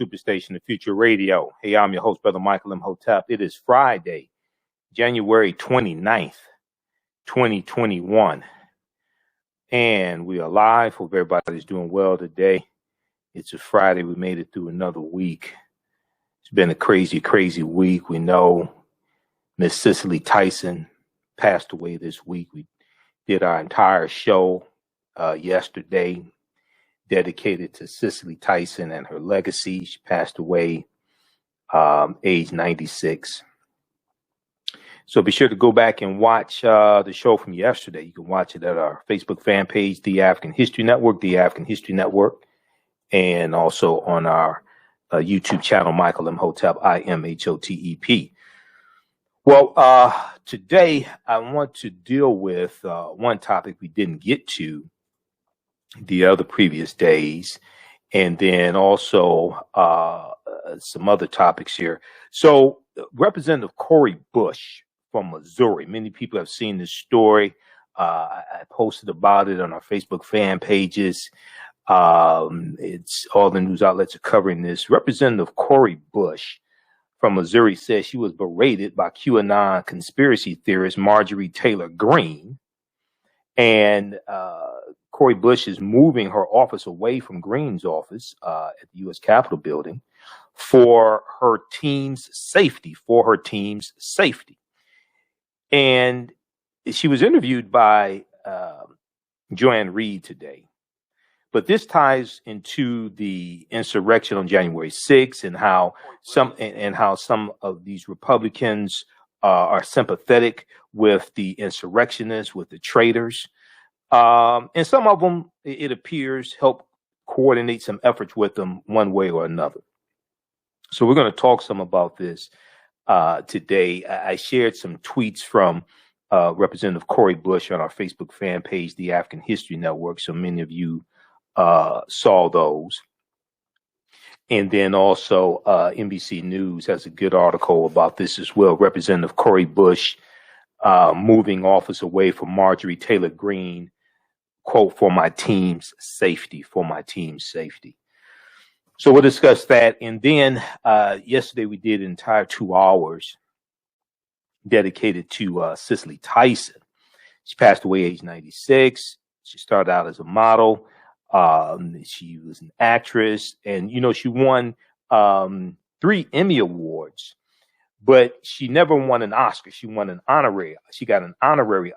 Superstation of Future Radio. Hey, I'm your host, Brother Michael Imhotep. It is Friday, January 29th, 2021. And we are live. Hope everybody's doing well today. It's a Friday. We made it through another week. It's been a crazy, crazy week. We know Miss Cicely Tyson passed away this week. We did our entire show yesterday dedicated to Cicely Tyson and her legacy. She passed away age 96. So be sure to go back and watch the show from yesterday. You can watch it at our Facebook fan page, The African History Network, The African History Network, and also on our YouTube channel, Michael Imhotep, Imhotep. Well, today I want to deal with one topic we didn't get to the other previous days, and then also some other topics here. So Representative Cori Bush from Missouri, many people have seen this story. I posted about it on our Facebook fan pages. It's all the news outlets are covering this. Representative Cori Bush from Missouri says she was berated by QAnon conspiracy theorist Marjorie Taylor Greene, and Cori Bush is moving her office away from Greene's office at the U.S. Capitol building for her team's safety, And she was interviewed by Joanne Reed today. But this ties into the insurrection on January 6th and how some of these Republicans are sympathetic with the insurrectionists, with the traitors. And some of them, it appears, help coordinate some efforts with them one way or another. So we're going to talk some about this today. I shared some tweets from Representative Cori Bush on our Facebook fan page, The African History Network. So many of you saw those. And then also NBC News has a good article about this as well. Representative Cori Bush moving office away from Marjorie Taylor Greene, quote, for my team's safety. So we'll discuss that. And then yesterday we did an entire 2 hours dedicated to Cicely Tyson. She passed away age 96. She started out as a model. She was an actress, and, she won 3 Emmy Awards, but she never won an Oscar. She got an honorary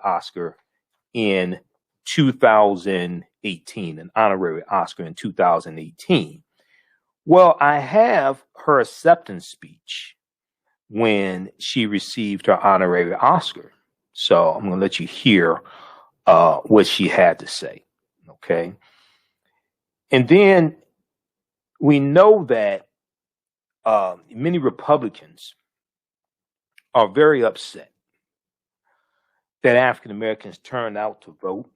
Oscar in 2018, Well, I have her acceptance speech when she received her honorary Oscar. So I'm going to let you hear what she had to say. Okay. And then we know that many Republicans are very upset that African Americans turned out to vote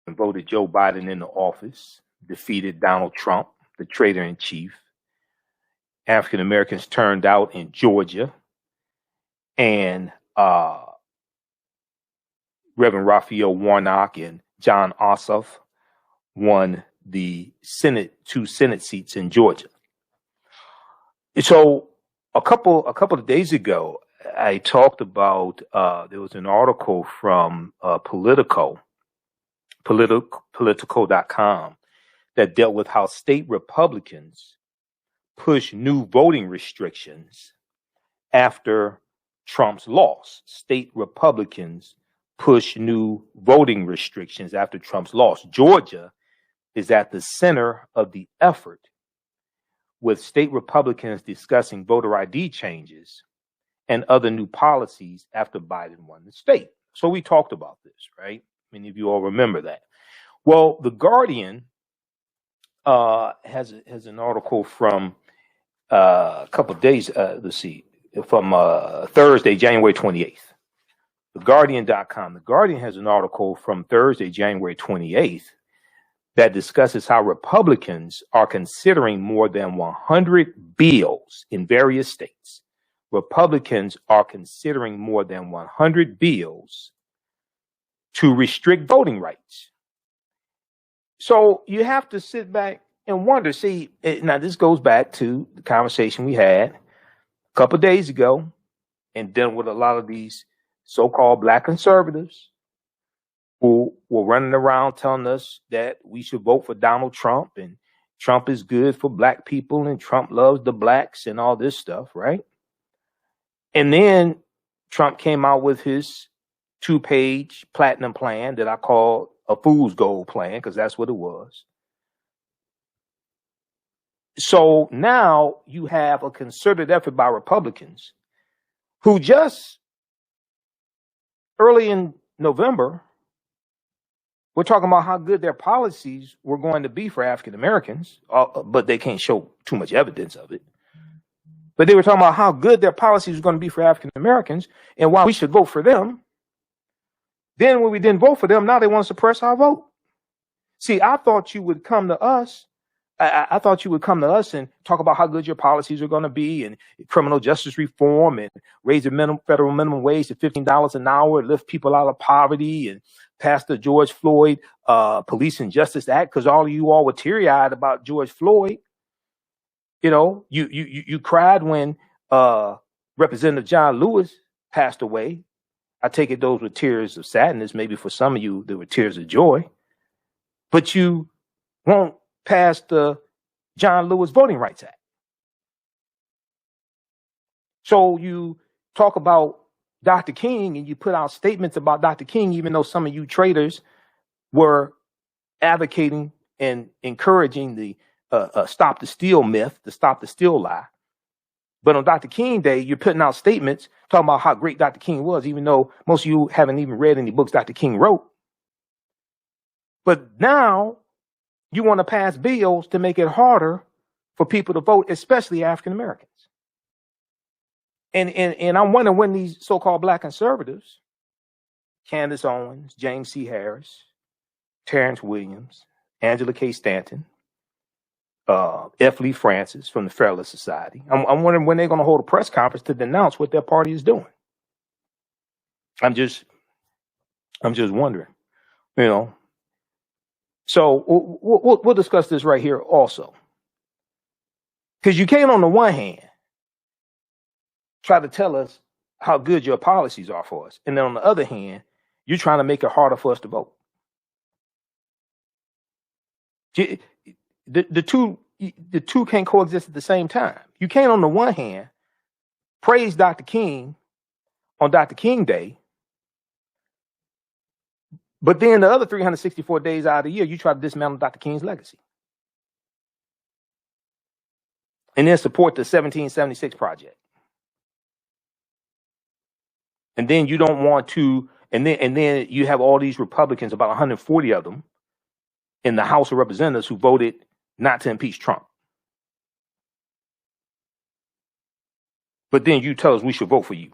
and voted Joe Biden into office, defeated Donald Trump, the traitor in chief. African Americans turned out in Georgia, and Reverend Raphael Warnock and John Ossoff won the two Senate seats in Georgia. So a couple of days ago, I talked about there was an article from Politico.com that dealt with how state Republicans push new voting restrictions after Trump's loss. State Republicans push new voting restrictions after Trump's loss. Georgia is at the center of the effort, with state Republicans discussing voter ID changes and other new policies after Biden won the state. So we talked about this, right? Many of you all remember that. Well, The Guardian has an article from a couple of days, from Thursday, January 28th. TheGuardian.com. The Guardian has an article from Thursday, January 28th, that discusses how Republicans are considering more than 100 bills in various states. Republicans are considering more than 100 bills to restrict voting rights. So you have to sit back and wonder. See, now this goes back to the conversation we had a couple of days ago, and dealing with a lot of these so-called black conservatives who were running around telling us that we should vote for Donald Trump, and Trump is good for black people, and Trump loves the blacks and all this stuff, right? And then Trump came out with his 2-page platinum plan that I call a fool's gold plan, because that's what it was. So now you have a concerted effort by Republicans who just early in November were talking about how good their policies were going to be for African Americans, but they can't show too much evidence of it. But they were talking about how good their policies were going to be for African Americans and why we should vote for them. Then when we didn't vote for them, now they want to suppress our vote. See, I thought you would come to us. I thought you would come to us and talk about how good your policies are going to be, and criminal justice reform, and raise the federal minimum wage to $15 an hour, lift people out of poverty, and pass the George Floyd Police and Justice Act, because all of you all were teary-eyed about George Floyd. You know, you cried when Representative John Lewis passed away. I take it those were tears of sadness. Maybe for some of you, they were tears of joy. But you won't pass the John Lewis Voting Rights Act. So you talk about Dr. King, and you put out statements about Dr. King, even though some of you traitors were advocating and encouraging the stop the steal myth, the stop the steal lie. But on Dr. King Day, you're putting out statements talking about how great Dr. King was, even though most of you haven't even read any books Dr. King wrote. But now you want to pass bills to make it harder for people to vote, especially African Americans. And I'm wondering when these so-called black conservatives, Candace Owens, James C. Harris, Terrence Williams, Angela K. Stanton, F. Lee Francis from the Fairless Society, I'm wondering when they're going to hold a press conference to denounce what their party is doing. I'm just wondering, you know. So we'll discuss this right here also, because you can't on the one hand try to tell us how good your policies are for us, and then on the other hand, you're trying to make it harder for us to vote. The two can't coexist at the same time. You can't on the one hand praise Dr. King on Dr. King Day, but then the other 364 days out of the year, you try to dismantle Dr. King's legacy. And then support the 1776 Project. And then you don't want to, and then you have all these Republicans, about 140 of them, in the House of Representatives who voted not to impeach Trump. But then you tell us we should vote for you.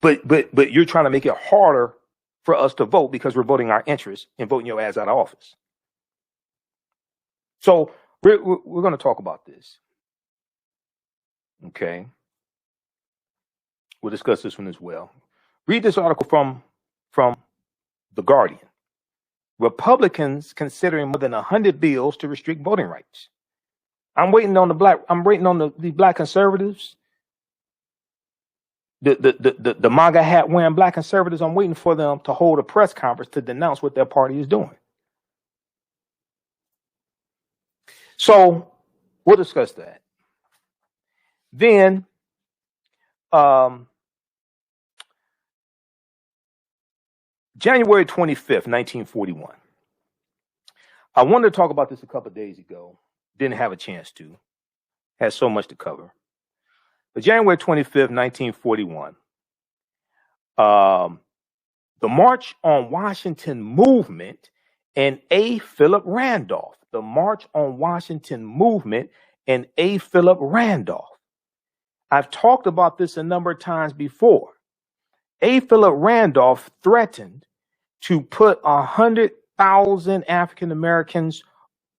But you're trying to make it harder for us to vote because we're voting our interests and voting your ass out of office. So we're going to talk about this. Okay. We'll discuss this one as well. Read this article from The Guardian. Republicans considering more than 100 bills to restrict voting rights. I'm waiting on the black conservatives, the MAGA hat wearing black conservatives. I'm waiting for them to hold a press conference to denounce what their party is doing. So we'll discuss that. Then, January 25th, 1941. I wanted to talk about this a couple of days ago. Didn't have a chance to. Had so much to cover. But January 25th, 1941, the March on Washington movement and A. Philip Randolph. The March on Washington movement and A. Philip Randolph. I've talked about this a number of times before. A. Philip Randolph threatened to put 100,000 African Americans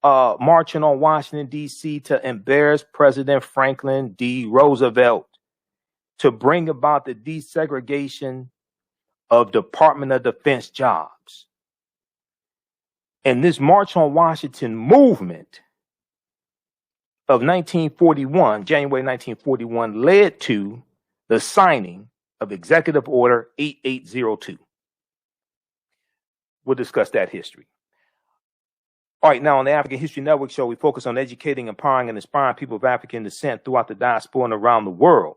marching on Washington, D.C. to embarrass President Franklin D. Roosevelt, to bring about the desegregation of Department of Defense jobs. And this March on Washington movement of 1941, January 1941, led to the signing of Executive Order 8802. We'll discuss that history. All right, now on the African History Network show, we focus on educating, empowering, and inspiring people of African descent throughout the diaspora and around the world,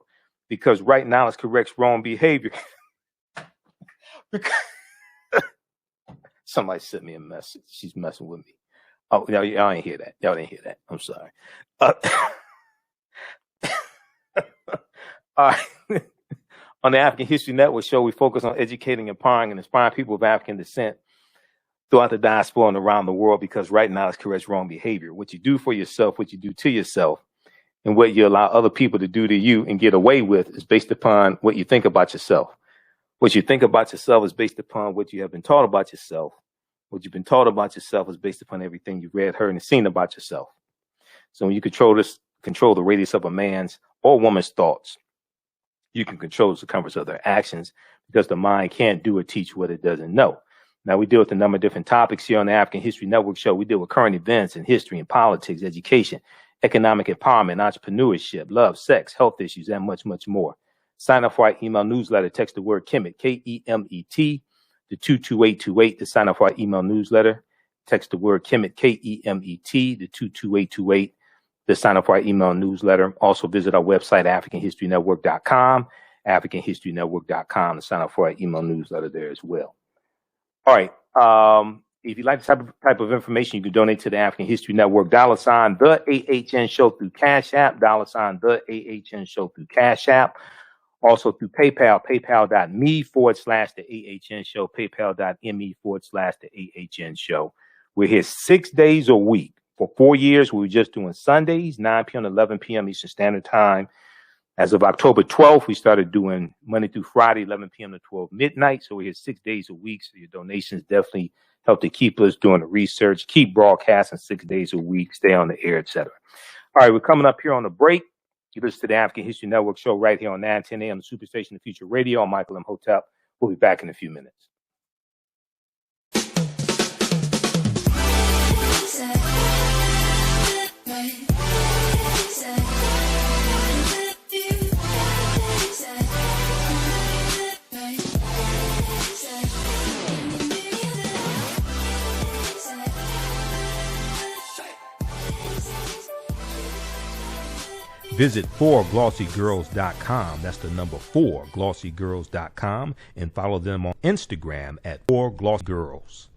because right knowledge corrects wrong behavior. Somebody sent me a message. She's messing with me. Oh, no, y'all ain't hear that. Y'all didn't hear that. I'm sorry. All right. On the African History Network show, we focus on educating, empowering, and inspiring people of African descent throughout the diaspora and around the world, because right knowledge corrects wrong behavior. What you do for yourself, what you do to yourself, and what you allow other people to do to you and get away with is based upon what you think about yourself. What you think about yourself is based upon what you have been taught about yourself. What you've been taught about yourself is based upon everything you've read, heard, and seen about yourself. So when you control the radius of a man's or woman's thoughts, you can control the circumference of their actions, because the mind can't do or teach what it doesn't know. Now, we deal with a number of different topics here on the African History Network show. We deal with current events in history and politics, education, economic empowerment, entrepreneurship, love, sex, health issues, and much, much more. Sign up for our email newsletter. Text the word Kemet, Kemet, to 22828 to sign up for our email newsletter. Text the word Kemet, Kemet, to 22828 to sign up for our email newsletter. Also visit our website, AfricanHistoryNetwork.com, AfricanHistoryNetwork.com, to sign up for our email newsletter there as well. All right. If you like this type of information, you can donate to the African History Network, $ the AHN Show through Cash App, $ the AHN Show through Cash App. Also through PayPal, paypal.me/the AHN Show, paypal.me/the AHN Show. We're here 6 days a week. For 4 years, we were just doing Sundays, 9 p.m. to 11 p.m. Eastern Standard Time. As of October 12th, we started doing Monday through Friday, 11 p.m. to 12 midnight. So we're here 6 days a week. So your donations definitely help to keep us doing the research, keep broadcasting 6 days a week, stay on the air, etc. All right, we're coming up here on the break. You listen to the African History Network show right here on 910 AM, the Superstation of Future Radio. I'm Michael Imhotep. We'll be back in a few minutes. Visit 4glossygirls.com. That's the number 4glossygirls.com, and follow them on Instagram at 4glossygirls.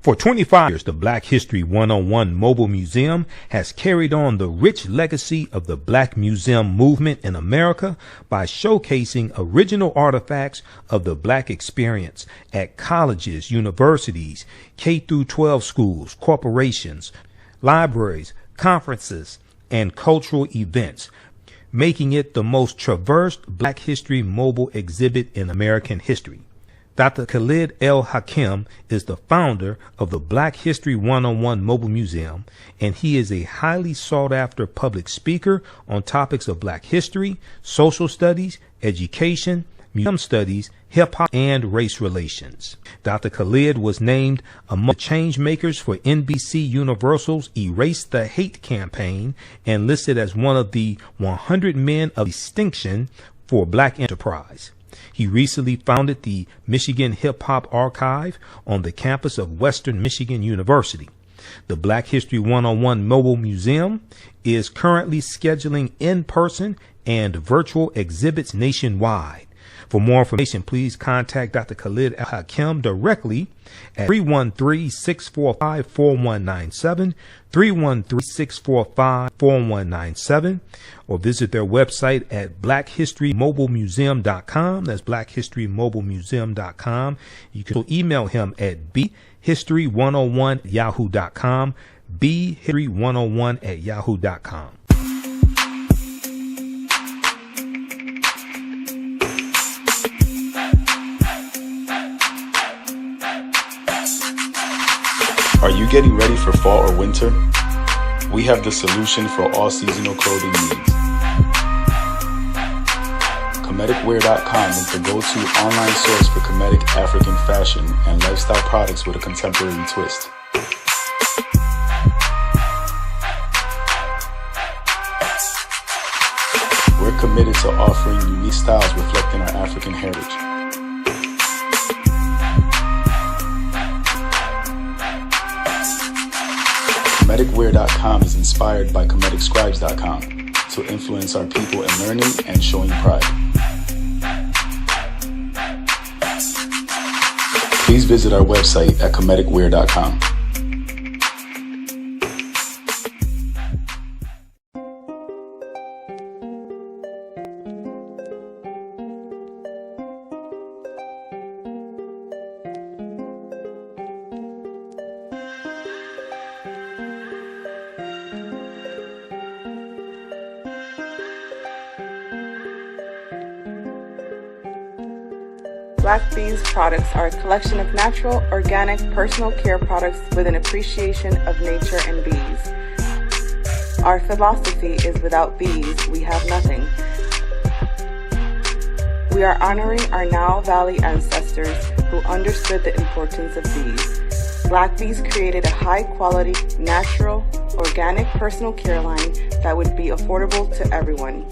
For 25 years, the Black History 101 Mobile Museum has carried on the rich legacy of the Black Museum movement in America by showcasing original artifacts of the Black experience at colleges, universities, K-12 schools, corporations, libraries, conferences, and cultural events, making it the most traversed Black History mobile exhibit in American history. Dr. Khalid El Hakim is the founder of the Black History 101 Mobile Museum, and he is a highly sought-after public speaker on topics of Black history, social studies, education, museum studies, hip-hop, and race relations. Dr. Khalid was named among the change makers for NBC Universal's Erase the Hate campaign and listed as one of the 100 men of distinction for Black enterprise. He recently founded the Michigan Hip Hop Archive on the campus of Western Michigan University. The Black History 101 Mobile Museum is currently scheduling in-person and virtual exhibits nationwide. For more information, please contact Dr. Khalid El Hakim directly at 313-645-4197, 313-645-4197, or visit their website at blackhistorymobilemuseum.com. That's blackhistorymobilemuseum.com. You can also email him at bhistory101@yahoo.com, bhistory101@yahoo.com. Are you getting ready for fall or winter? We have the solution for all seasonal clothing needs. Kemeticwear.com is the go-to online source for Kemetic African fashion and lifestyle products with a contemporary twist. committed to offering unique styles reflecting our African heritage. Comedicwear.com is inspired by comedicscribes.com to influence our people in learning and showing pride. Please visit our website at comedicwear.com. Black Bees products are a collection of natural, organic, personal care products with an appreciation of nature and bees. Our philosophy is without bees, we have nothing. We are honoring our Nile Valley ancestors who understood the importance of bees. Black Bees created a high-quality, natural, organic personal care line that would be affordable to everyone.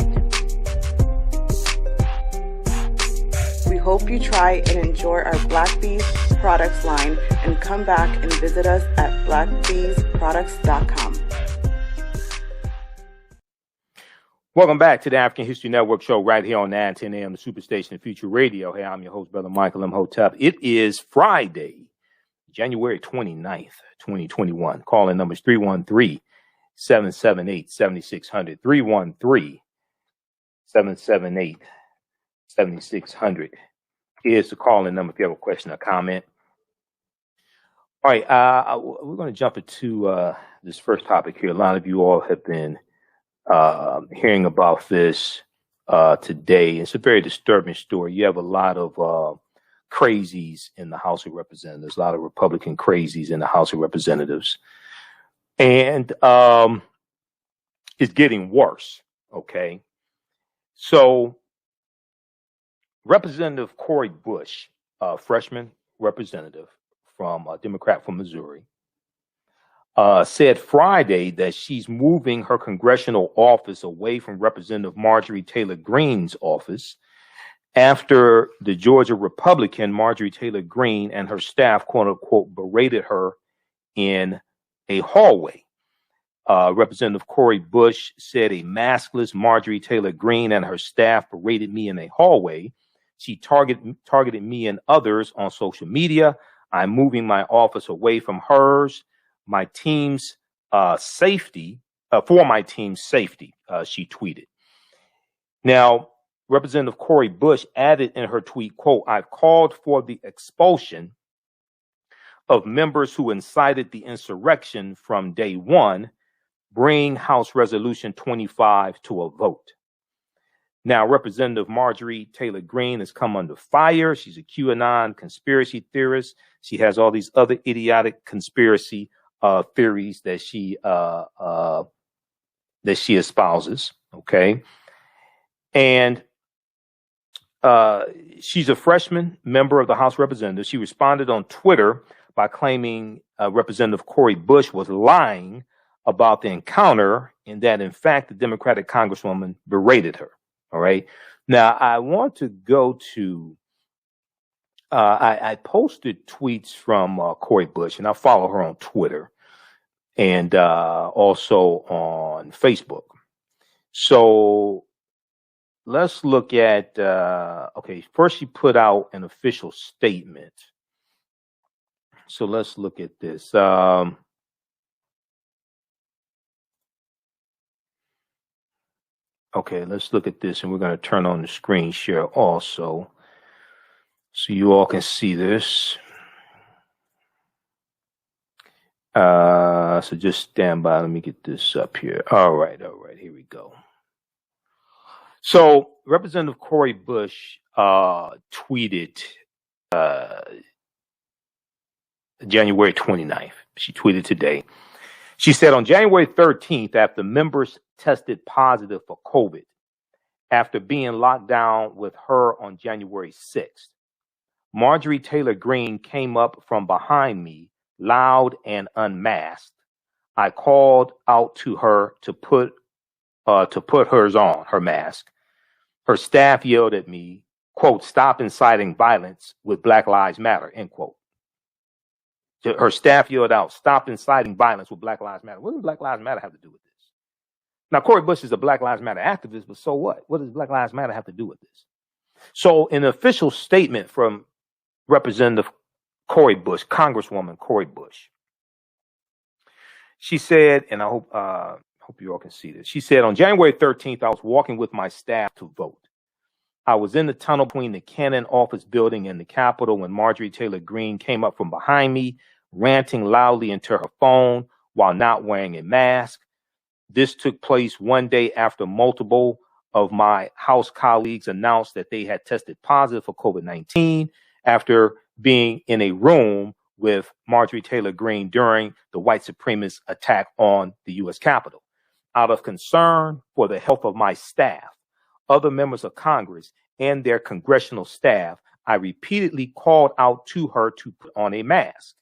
We hope you try and enjoy our Black Bees products line and come back and visit us at blackbeesproducts.com. Welcome back to the African History Network show right here on 910 AM, the Superstation of Future Radio. Hey, I'm your host, Brother Michael Imhotep. It is Friday, January 29th, 2021. Calling numbers 313-778-7600. 313-778-7600 is the calling number if you have a question or comment. All right, we're going to jump into this first topic here. A lot of you all have been hearing about this today. It's a very disturbing story. You have a lot of crazies in the House of Representatives, a lot of Republican crazies in the House of Representatives. And it's getting worse, okay? So Representative Cori Bush, freshman representative from a Democrat from Missouri, said Friday that she's moving her congressional office away from Representative Marjorie Taylor Greene's office after the Georgia Republican Marjorie Taylor Greene and her staff, quote unquote, berated her in a hallway. Representative Cori Bush said a maskless Marjorie Taylor Greene and her staff berated me in a hallway. She targeted me and others on social media. I'm moving my office away from hers. My team's safety, for my team's safety, she tweeted. Now, Representative Cori Bush added in her tweet, quote, I've called for the expulsion of members who incited the insurrection from day one. Bring House Resolution 25 to a vote. Now, Representative Marjorie Taylor Greene has come under fire. She's a QAnon conspiracy theorist. She has all these other idiotic conspiracy theories that she espouses. Okay, and she's a freshman member of the House of Representatives. She responded on Twitter by claiming Representative Cori Bush was lying about the encounter and that, in fact, the Democratic Congresswoman berated her. All right. Now, I want to go to, I posted tweets from Cori Bush, and I follow her on Twitter and also on Facebook. So let's look at, okay, first she put out an official statement. So let's look at this. Okay, let's look at this, and we're going to turn on the screen share also so you all can see this. So just stand by. Let me get this up here. All right, here we go. So Representative Cori Bush tweeted January 29th. She tweeted today. She said on January 13th, after members tested positive for COVID, after being locked down with her on January 6th, Marjorie Taylor Greene came up from behind me, loud and unmasked. I called out to her to put hers on, her mask. her staff yelled at me, quote, "Stop inciting violence with Black Lives Matter," end quote. Her staff yelled out, "Stop inciting violence with Black Lives Matter." What does Black Lives Matter have to do with this? Now, Cori Bush is a Black Lives Matter activist, but so what? What does Black Lives Matter have to do with this? So in an official statement from Representative Cori Bush, Congresswoman Cori Bush, she said, and I hope you all can see this. She said, "On January 13th, I was walking with my staff to vote. I was in the tunnel between the Cannon office building and the Capitol when Marjorie Taylor Greene came up from behind me, ranting loudly into her phone while not wearing a mask. This took place one day after multiple of my House colleagues announced that they had tested positive for COVID-19 after being in a room with Marjorie Taylor Greene during the white supremacist attack on the U.S. Capitol. Out of concern for the health of my staff, other members of Congress, and their congressional staff, I repeatedly called out to her to put on a mask.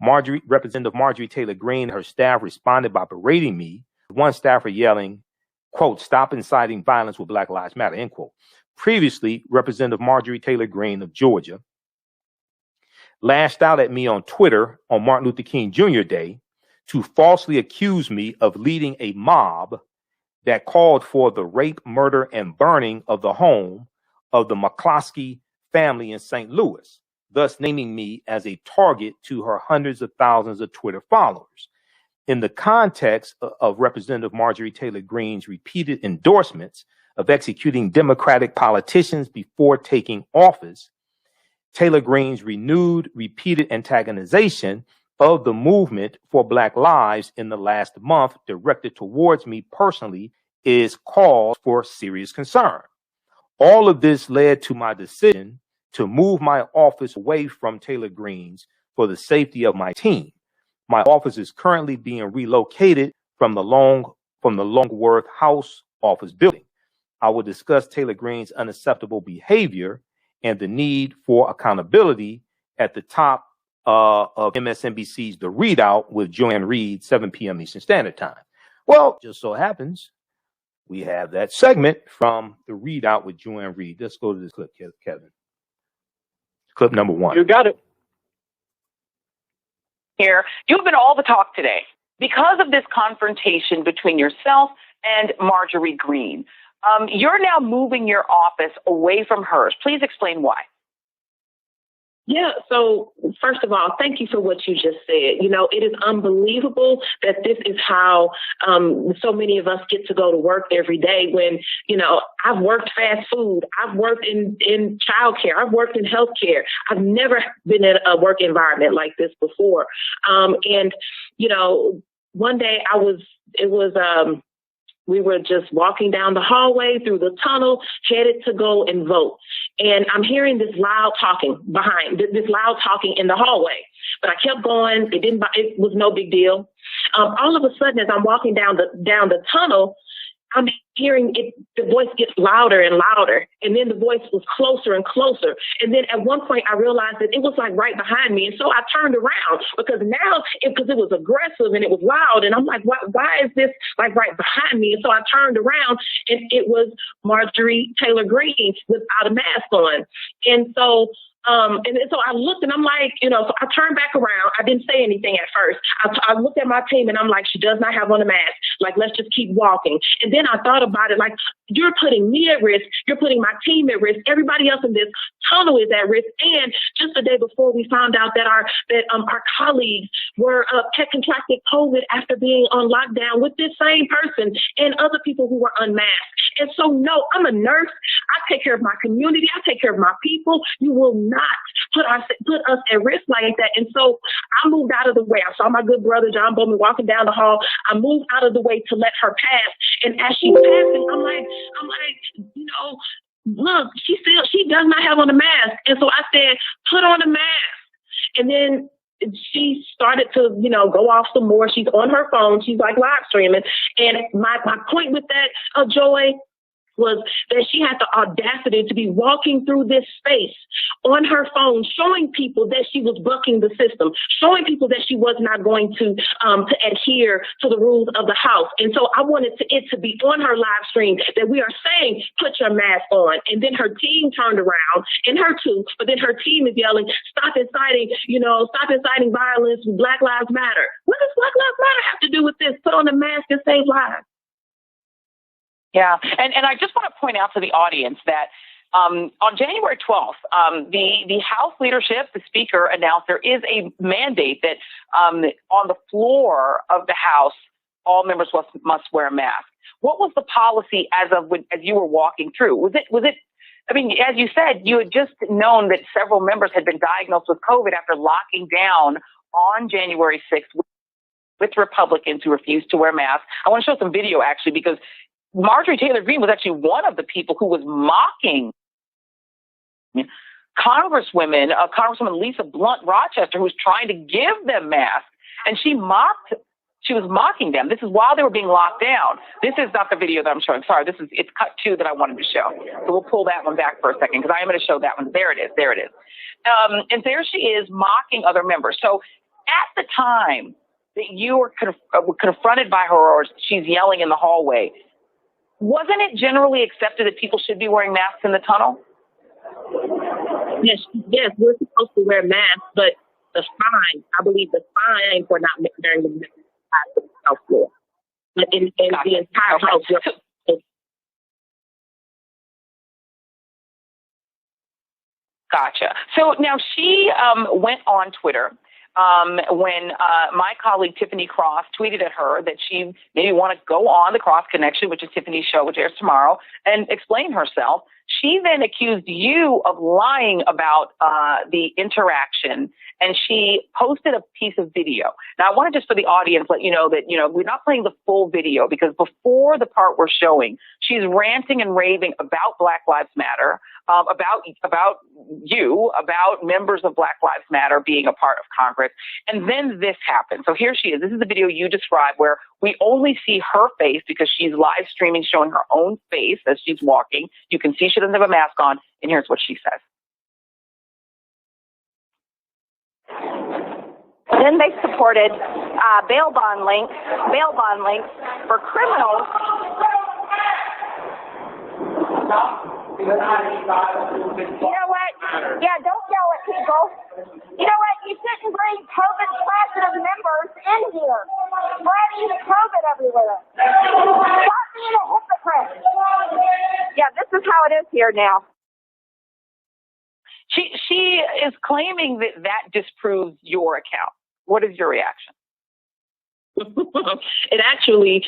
Representative Marjorie Taylor Greene and her staff responded by berating me, one staffer yelling, quote, "Stop inciting violence with Black Lives Matter," end quote. Previously, Representative Marjorie Taylor Greene of Georgia lashed out at me on Twitter on Martin Luther King Jr. Day to falsely accuse me of leading a mob that called for the rape, murder, and burning of the home of the McCloskey family in St. Louis, thus naming me as a target to her hundreds of thousands of Twitter followers. In the context of Representative Marjorie Taylor Greene's repeated endorsements of executing Democratic politicians before taking office, Taylor Greene's repeated antagonization of the movement for Black lives in the last month directed towards me personally is cause for serious concern. All of this led to my decision to move my office away from Taylor Greene's for the safety of my team. My office is currently being relocated from the Longworth House office building. I will discuss Taylor Greene's unacceptable behavior and the need for accountability at the top of MSNBC's The Readout with Joanne Reed, 7 p.m. Eastern Standard Time. Well, just so happens we have that segment from The Readout with Joanne Reed. Let's go to this clip, Kevin. Clip number 1. You got it. Here, you've been all the talk today because of this confrontation between yourself and Marjorie Greene. You're now moving your office away from hers. Please explain why. Yeah, so first of all, thank you for what you just said. You know, it is unbelievable that this is how so many of us get to go to work every day when, you know, I've worked fast food, I've worked in childcare, I've worked in healthcare. I've never been in a work environment like this before. And, you know, one day we were just walking down the hallway through the tunnel, headed to go and vote. And I'm hearing this loud talking in the hallway. But I kept going. It was no big deal. All of a sudden, as I'm walking down the tunnel, I'm hearing the voice gets louder and louder. And then the voice was closer and closer. And then at one point I realized that it was like right behind me. And so I turned around because it was aggressive and it was loud. And I'm like, why is this like right behind me? And so I turned around and it was Marjorie Taylor Greene without a mask on. And so I looked and I'm like, you know, so I turned back around. I didn't say anything at first. I looked at my team and I'm like, she does not have on a mask. Like, let's just keep walking. And then I thought about it like, you're putting me at risk. You're putting my team at risk. Everybody else in this tunnel is at risk. And just the day before, we found out that our colleagues had contracted COVID after being on lockdown with this same person and other people who were unmasked. And so, no, I'm a nurse. I take care of my community. I take care of my people. You will not put us at risk like that. And so I moved out of the way. I saw my good brother, John Bowman, walking down the hall. I moved out of the way to let her pass. And as she's passing, I'm like, you know, look, she does not have on a mask. And so I said, put on a mask. And then she started to, you know, go off some more. She's on her phone. She's like live streaming. And my point with that, Joy, was that she had the audacity to be walking through this space on her phone, showing people that she was bucking the system, showing people that she was not going to adhere to the rules of the house. And so I wanted it to be on her live stream that we are saying, put your mask on. And then her team turned around, and her too, but then her team is yelling, stop inciting violence, Black Lives Matter. What does Black Lives Matter have to do with this? Put on a mask and save lives. Yeah, and I just want to point out to the audience that on January 12th, the House leadership, the Speaker, announced there is a mandate that on the floor of the House, all members must wear a mask. What was the policy as you were walking through? Was it? I mean, as you said, you had just known that several members had been diagnosed with COVID after locking down on January 6th with Republicans who refused to wear masks. I want to show some video, actually, because Marjorie Taylor Greene was actually one of the people who was mocking Congresswoman Lisa Blunt Rochester, who was trying to give them masks, and she was mocking them. This is while they were being locked down. This is not the video that I'm showing. Sorry, it's cut two that I wanted to show. So we'll pull that one back for a second because I am going to show that one. There it is. And there she is mocking other members. So at the time that you were confronted by her or she's yelling in the hallway, wasn't it generally accepted that people should be wearing masks in the tunnel? Yes, we're supposed to wear masks, but I believe the fine for not wearing the mask on the house floor. But in the entire house. Gotcha. So now she went on Twitter when my colleague Tiffany Cross tweeted at her that she maybe want to go on the Cross Connection, which is Tiffany's show, which airs tomorrow, and explain herself. She then accused you of lying about the interaction, and she posted a piece of video. Now, I want to just for the audience let you know that, we're not playing the full video because before the part we're showing, she's ranting and raving about Black Lives Matter, about you, about members of Black Lives Matter being a part of Congress. And then this happened. So here she is. This is the video you described where we only see her face because she's live streaming, showing her own face as she's walking. You can see she doesn't have a mask on. And here's what she says. Then they supported bail bond links for criminals. You know what? Yeah, don't yell at people. You know what? You shouldn't bring COVID-positive members in here, spreading COVID everywhere. Stop being a hypocrite. Yeah, this is how it is here now. She is claiming that disproves your account. What is your reaction? It actually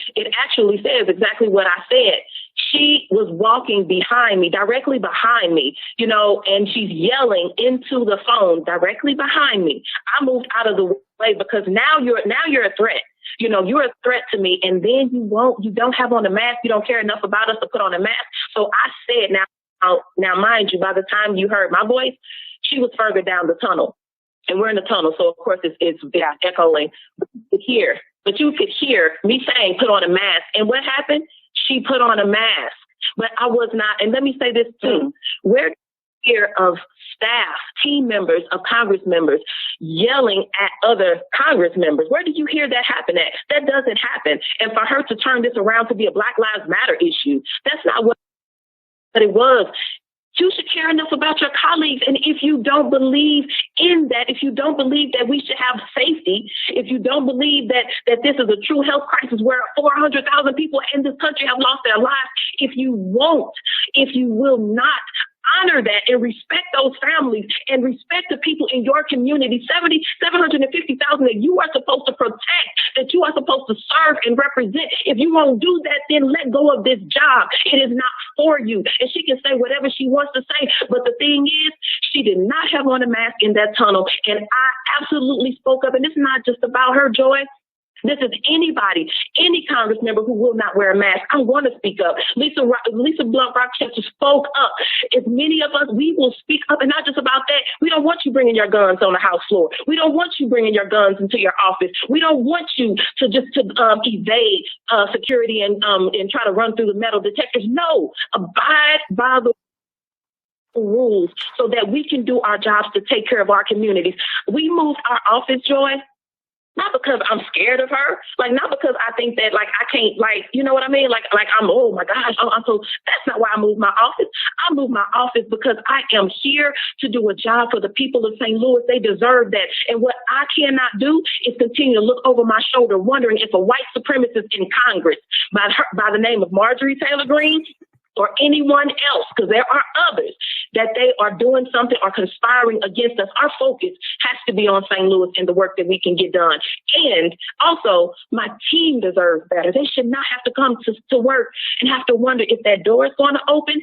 says exactly what I said. She was walking behind me, directly behind me, and she's yelling into the phone directly behind me. I moved out of the way because now you're a threat. You're a threat to me, and then you don't have on a mask. You don't care enough about us to put on a mask. So I said, now, mind you, by the time you heard my voice, she was further down the tunnel, and we're in the tunnel. So of course it's echoing. But you could hear me saying, put on a mask. And what happened? She put on a mask, but I was not. And let me say this too. Where do you hear of staff, team members, of Congress members yelling at other Congress members? Where did you hear that happen at? That doesn't happen. And for her to turn this around to be a Black Lives Matter issue, that's not what it was. You should care enough about your colleagues. And if you don't believe in that, if you don't believe that we should have safety, if you don't believe that this is a true health crisis where 400,000 people in this country have lost their lives, if you will not honor that and respect those families and respect the people in your community, 750,000 that you are supposed to protect, that you are supposed to serve and represent. If you won't do that, then let go of this job. It is not for you. And she can say whatever she wants to say. But the thing is, she did not have on a mask in that tunnel. And I absolutely spoke up. And it's not just about her, Joy. This is anybody, any Congress member who will not wear a mask. I want to speak up. Lisa Blunt Rochester spoke up. As many of us, we will speak up, and not just about that. We don't want you bringing your guns on the House floor. We don't want you bringing your guns into your office. We don't want you to evade security and try to run through the metal detectors. No, abide by the rules so that we can do our jobs to take care of our communities. We moved our office, Joy, not because I'm scared of her, not because I think that I can't, you know what I mean? I'm, oh my gosh, I'm so, that's not why I moved my office. I moved my office because I am here to do a job for the people of St. Louis. They deserve that. And what I cannot do is continue to look over my shoulder wondering if a white supremacist in Congress by the name of Marjorie Taylor Greene or anyone else, because there are others, that they are doing something or conspiring against us. Our focus has to be on St. Louis and the work that we can get done. And also, my team deserves better. They should not have to come to work and have to wonder if that door is going to open.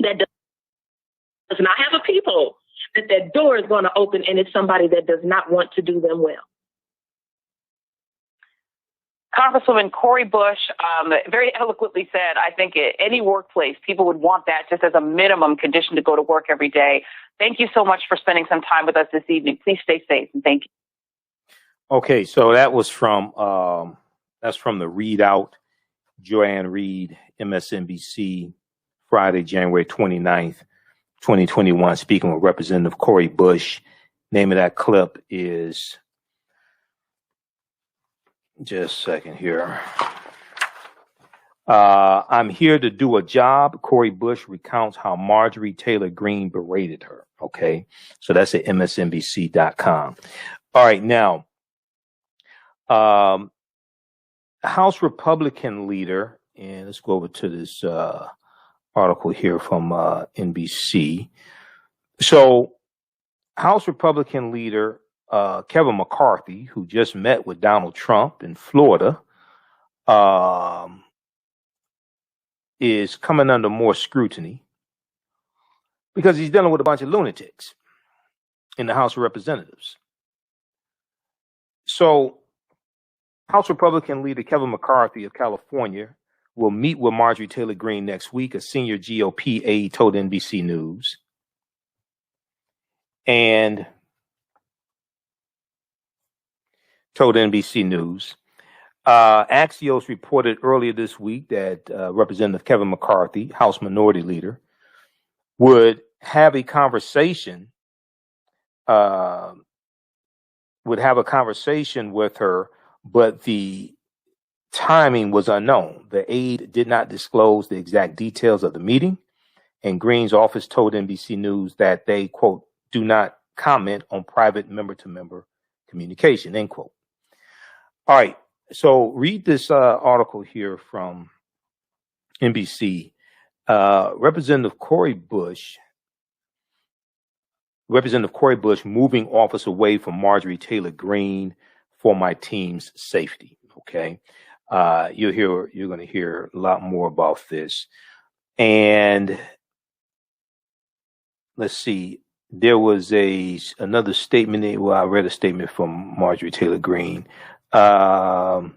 That does not have a peephole. That door is going to open and it's somebody that does not want to do them well. Congresswoman Cori Bush very eloquently said, I think any workplace, people would want that just as a minimum condition to go to work every day. Thank you so much for spending some time with us this evening. Please stay safe and thank you. Okay, so that was from the Readout, Joanne Reed, MSNBC, Friday, January 29th, 2021, speaking with Representative Cori Bush. Name of that clip is, just a second here. I'm here to do a job. Cori Bush recounts how Marjorie Taylor Greene berated her. Okay, so that's at MSNBC.com. All right, now, House Republican leader, and let's go over to this article here from NBC. So, House Republican leader Kevin McCarthy, who just met with Donald Trump in Florida, is coming under more scrutiny because he's dealing with a bunch of lunatics in the House of Representatives. So, House Republican leader Kevin McCarthy of California will meet with Marjorie Taylor Greene next week, a senior GOP aide told NBC News. And told NBC News. Axios reported earlier this week that Representative Kevin McCarthy, House Minority Leader, would have a conversation with her, but the timing was unknown. The aide did not disclose the exact details of the meeting, and Greene's office told NBC News that they, quote, do not comment on private member-to-member communication, end quote. All right, so read this article here from NBC. Representative Cori Bush moving office away from Marjorie Taylor Greene for my team's safety. Okay, you're going to hear a lot more about this. And let's see, there was another statement. Well, I read a statement from Marjorie Taylor Greene. Okay,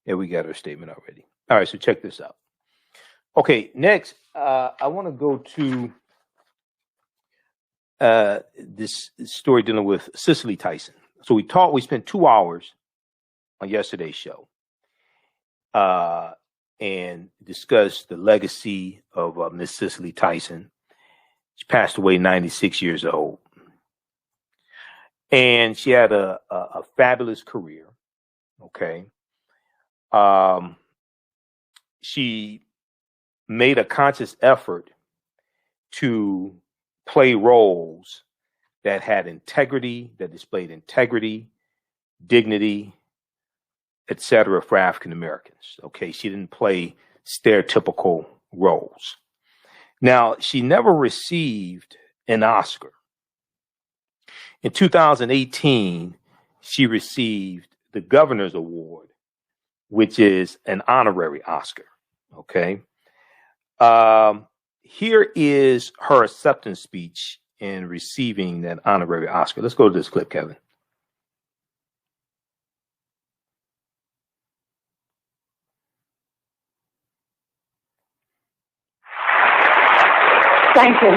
yeah, we got her statement already. All right, so check this out. Okay, next, I want to go to this story dealing with Cicely Tyson. So we spent 2 hours on yesterday's show and discussed the legacy of Miss Cicely Tyson. She passed away 96 years old. And she had a fabulous career. Okay. She made a conscious effort to play roles that had integrity, that displayed integrity, dignity, etc. for African Americans. Okay. She didn't play stereotypical roles. Now, she never received an Oscar. In 2018, she received the Governor's Award, which is an honorary Oscar. Okay. Here is her acceptance speech in receiving that honorary Oscar. Let's go to this clip, Kevin. Thank you.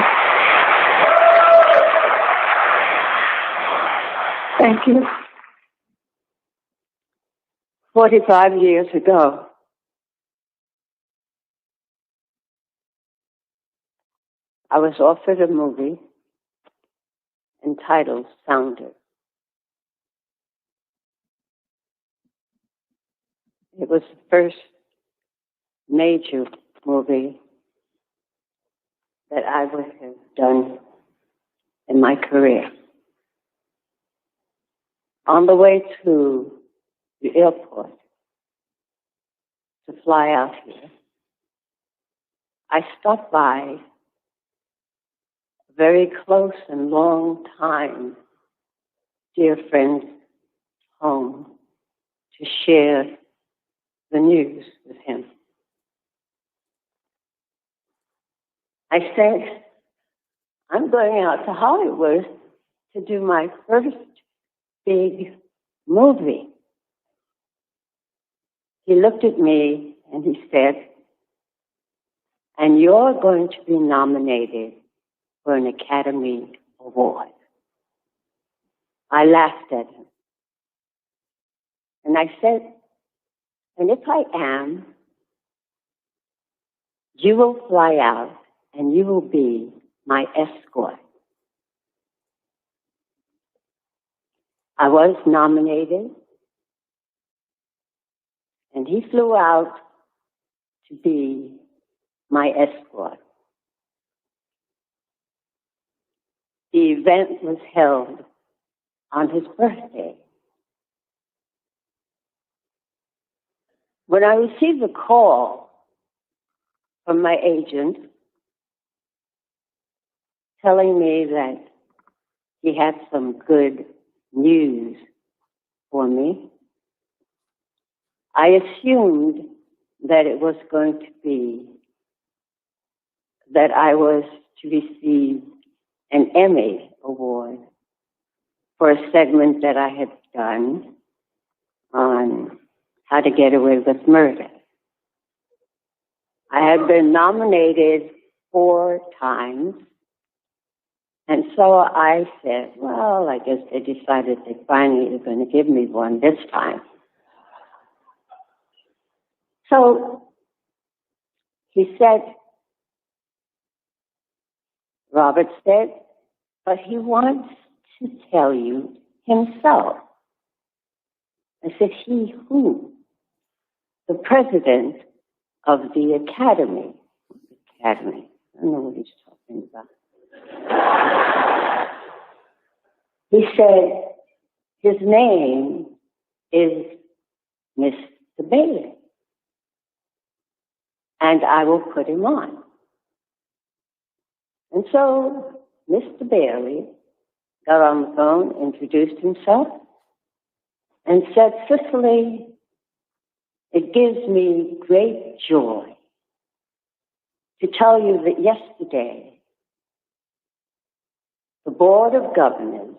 Thank you. 45 years ago, I was offered a movie entitled Sounder. It was the first major movie that I would have done in my career. On the way to the airport to fly out here, I stopped by a very close and long time dear friend's home to share the news with him. I said, I'm going out to Hollywood to do my first big movie. He looked at me and he said, and you're going to be nominated for an Academy Award. I laughed at him. And I said, and if I am, you will fly out and you will be my escort. I was nominated, and he flew out to be my escort. The event was held on his birthday. When I received a call from my agent telling me that he had some good news for me, I assumed that it was going to be that I was to receive an Emmy Award for a segment that I had done on how to get away with murder. I had been nominated 4 times, and so I said, well, I guess they decided they finally were going to give me one this time. So he said, Robert said, but he wants to tell you himself. I said, he who? The president of the Academy. Academy. I don't know what he's talking about. He said, his name is Mr. Bailey, and I will put him on. And so Mr. Bailey got on the phone, introduced himself, and said, Cicely, it gives me great joy to tell you that yesterday the Board of Governors,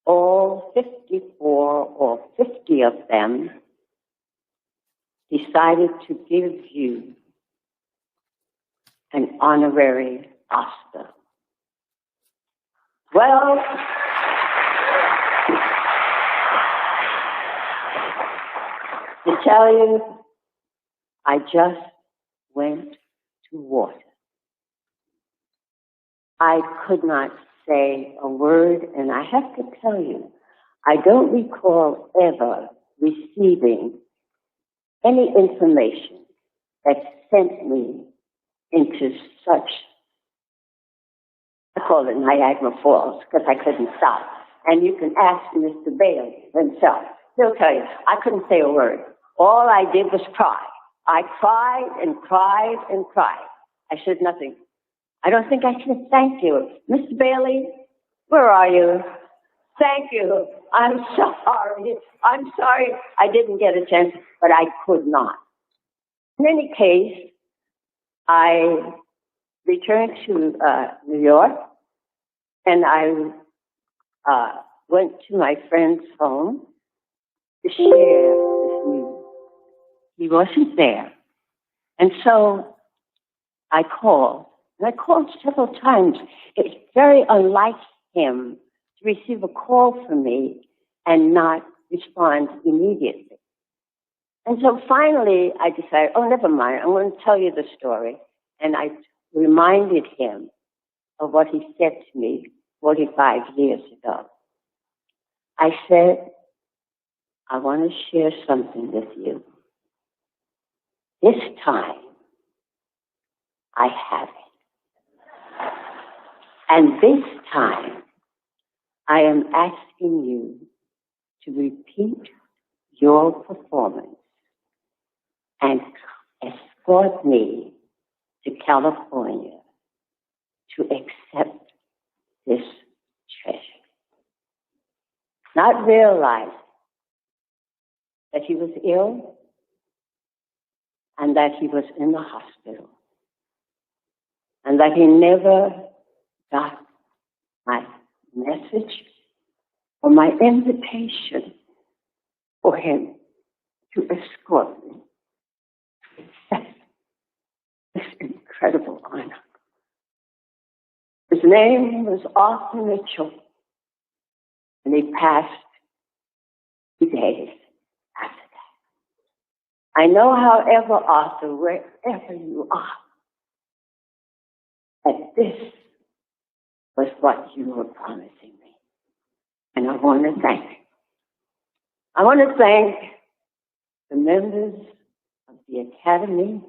all 54 or 50 of them, decided to give you an honorary Oscar. Well, to tell you, I just went to water. I could not say a word, and I have to tell you, I don't recall ever receiving any information that sent me into such, I call it Niagara Falls, because I couldn't stop. And you can ask Mr. Bailey himself. He'll tell you, I couldn't say a word. All I did was cry. I cried and cried and cried. I said nothing. I don't think I should thank you. Mr. Bailey, where are you? Thank you. I'm sorry. I'm sorry I didn't get a chance, but I could not. In any case, I returned to New York, and I went to my friend's home to share this news. He wasn't there. And so I called And I called several times. It's very unlike him to receive a call from me and not respond immediately. And so finally I decided, oh, never mind, I'm going to tell you the story. And I reminded him of what he said to me 45 years ago. I said, I want to share something with you. This time, I have it. And this time, I am asking you to repeat your performance and escort me to California to accept this treasure. Not realizing that he was ill and that he was in the hospital and that he never got my message or my invitation for him to escort me to accept this incredible honor. His name was Arthur Mitchell, and he passed 2 days after that. I know, however, Arthur, wherever you are, that this was what you were promising me. And I want to thank you. I want to thank the members of the Academy,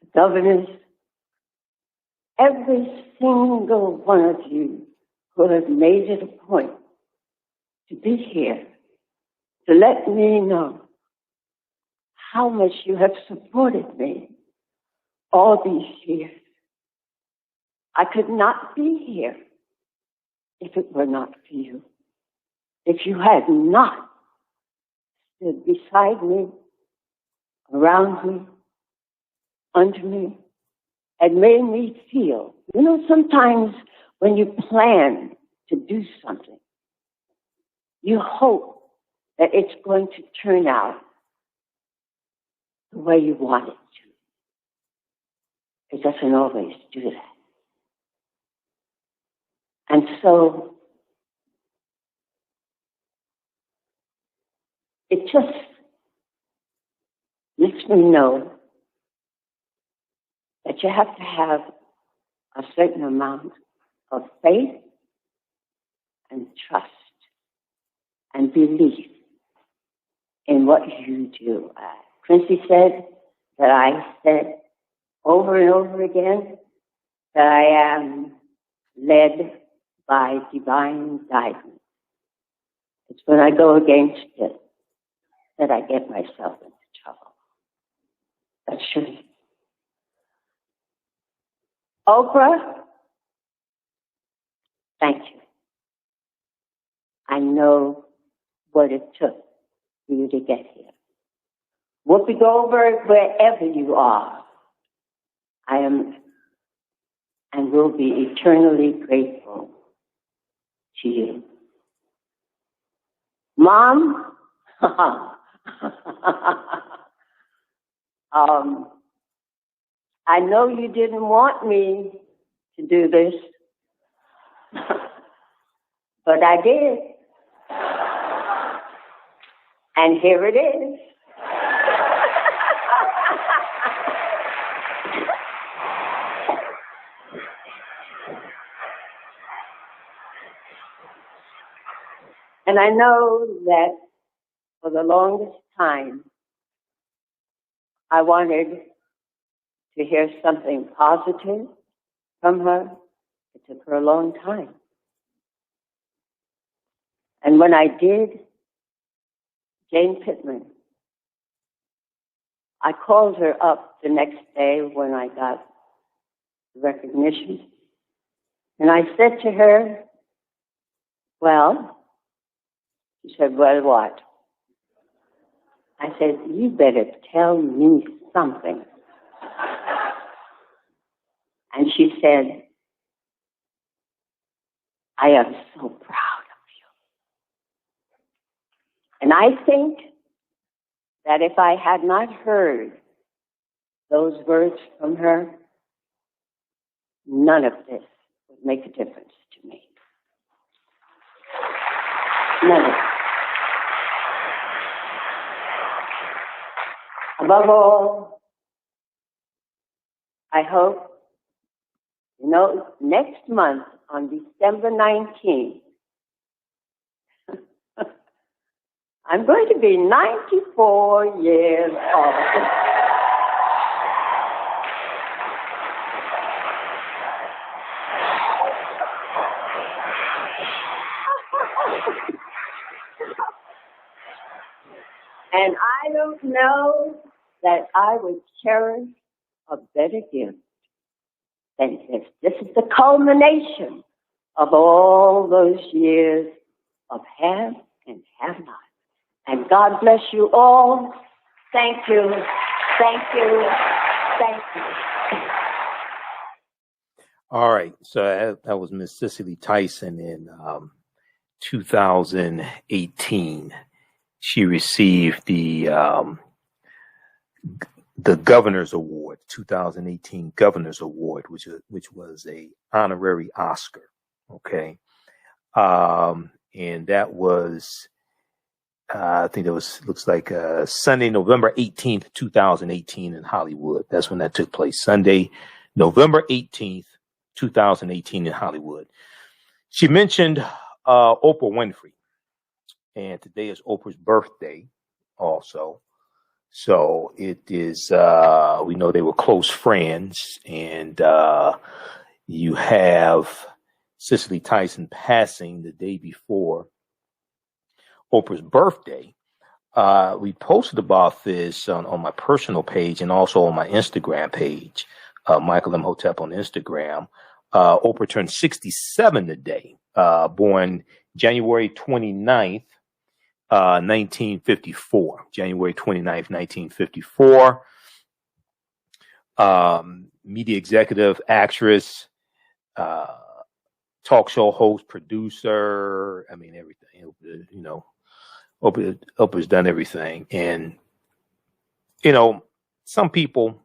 the governors, every single one of you who has made it a point to be here, to let me know how much you have supported me all these years. I could not be here if it were not for you. If you had not stood beside me, around me, under me, and made me feel, you know, sometimes when you plan to do something, you hope that it's going to turn out the way you want it to. It doesn't always do that. And so it just makes me know that you have to have a certain amount of faith and trust and belief in what you do. Quincy said that I said over and over again that I am led by divine guidance. It's when I go against it that I get myself into trouble. That's true. Oprah, thank you. I know what it took for you to get here. Whoopi Goldberg, wherever you are, I am and will be eternally grateful to you. Mom, I know you didn't want me to do this, but I did. And here it is. And I know that for the longest time, I wanted to hear something positive from her. It took her a long time. And when I did, Jane Pittman, I called her up the next day when I got the recognition. And I said to her, well, she said, well, what? I said, you better tell me something. And she said, I am so proud of you. And I think that if I had not heard those words from her, none of this would make a difference to me. None of it. Above all, I hope, next month on December 19th, I'm going to be 94 years old. And I don't know that I would cherish a better gift than this. This is the culmination of all those years of have and have not. And God bless you all. Thank you. Thank you. Thank you. All right. So that was Miss Cicely Tyson in 2018. She received the Governor's Award, 2018 Governor's Award, which was a honorary Oscar. Okay. And that was, I think looks like Sunday, November 18th, 2018 in Hollywood. That's when that took place. Sunday, November 18th, 2018 in Hollywood. She mentioned Oprah Winfrey. And today is Oprah's birthday also. So it is, we know they were close friends. And you have Cicely Tyson passing the day before Oprah's birthday. We posted about this on my personal page and also on my Instagram page, Michael Imhotep on Instagram. Oprah turned 67 today, born January 29th, 1954. January 29th, 1954. Media executive, actress, talk show host, producer. I mean, everything, Oprah's done everything. And, some people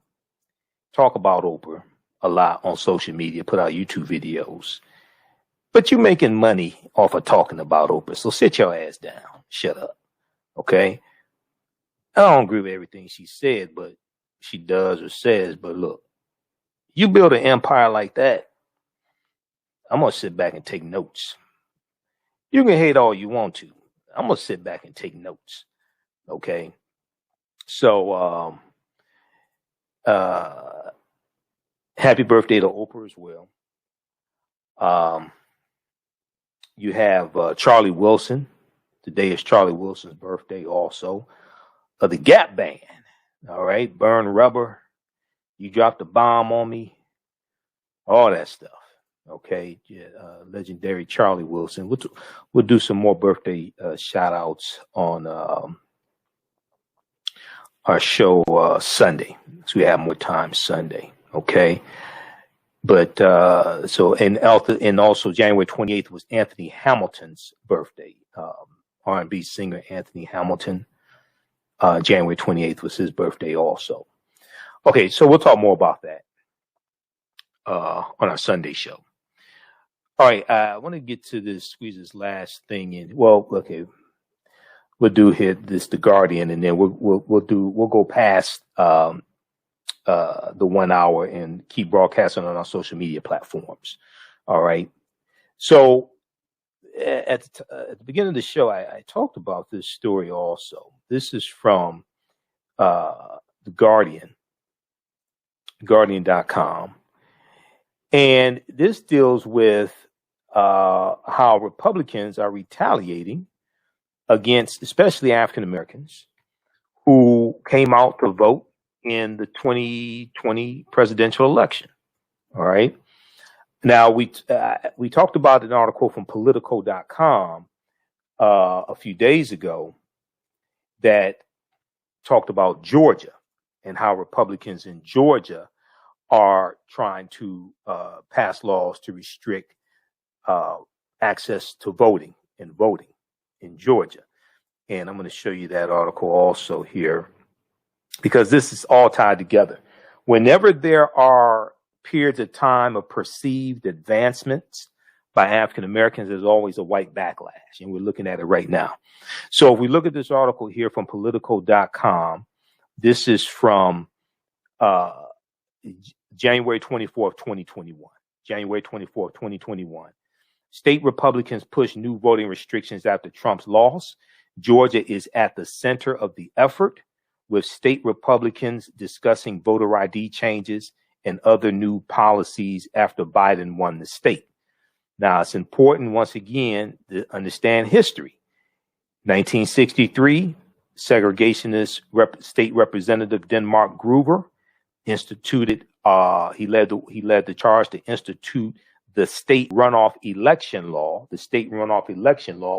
talk about Oprah a lot on social media, put out YouTube videos, but you're making money off of talking about Oprah. So sit your ass down. Shut up. Okay. I don't agree with everything she said, but she does or says, but look, you build an empire like that, I'm going to sit back and take notes. You can hate all you want to. I'm going to sit back and take notes. Okay. So, happy birthday to Oprah as well. You have Charlie Wilson. Today is Charlie Wilson's birthday also. The Gap Band. All right. Burn Rubber. You Dropped a Bomb on Me. All that stuff. Okay. Yeah, legendary Charlie Wilson. We'll do some more birthday shout outs on our show Sunday. So we have more time Sunday. Okay. But and also January 28th was Anthony Hamilton's birthday. R&B singer Anthony Hamilton. January 28th was his birthday also. Okay, so we'll talk more about that on our Sunday show. All right, I want to squeeze this last thing in. Well, okay, we'll do here The Guardian, and then we'll go past the 1 hour and keep broadcasting on our social media platforms. All right. So at the beginning of the show, I talked about this story also. This is from The Guardian, Guardian.com. And this deals with how Republicans are retaliating against especially African Americans who came out to vote in the 2020 presidential election. All right. Now, we talked about an article from Politico.com a few days ago that talked about Georgia and how Republicans in Georgia are trying to pass laws to restrict access to voting in Georgia. And I'm going to show you that article also here, because this is all tied together. Whenever there are periods of time of perceived advancements by African Americans, there's always a white backlash, and we're looking at it right now. So if we look at this article here from Politico.com, this is from January 24th, 2021. January 24th, 2021. State Republicans push new voting restrictions after Trump's loss. Georgia is at the center of the effort, with state Republicans discussing voter ID changes and other new policies after Biden won the state. Now, it's important, once again, to understand history. 1963, segregationist state representative Denmark Groover instituted, he led the charge to institute the state runoff election law,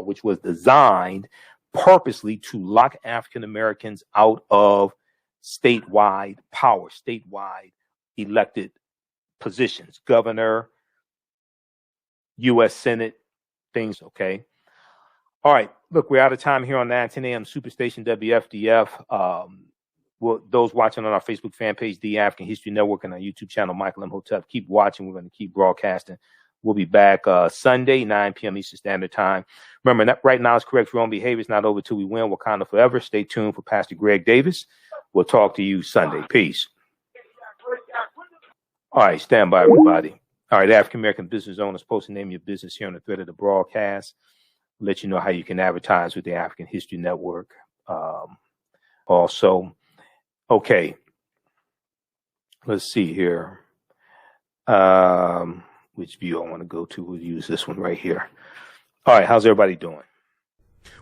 which was designed purposely to lock African Americans out of statewide power, statewide elected positions, governor, U.S. Senate, things, okay? All right, look, we're out of time here on 910 a.m. Superstation WFDF. Well, those watching on our Facebook fan page, The African History Network, and our YouTube channel, Michael Imhotep, keep watching. We're going to keep broadcasting. We'll be back Sunday, 9 p.m. Eastern Standard Time. Remember, right now is correct for your own behavior. It's not over till we win. Wakanda forever. Stay tuned for Pastor Greg Davis. We'll talk to you Sunday. Peace. All right, stand by, everybody. All right, African American business owners, post the name of your business here on the thread of the broadcast. Let you know how you can advertise with the African History Network. Also, okay, let's see here. Which view I want to go to. We'll use this one right here. All right, how's everybody doing?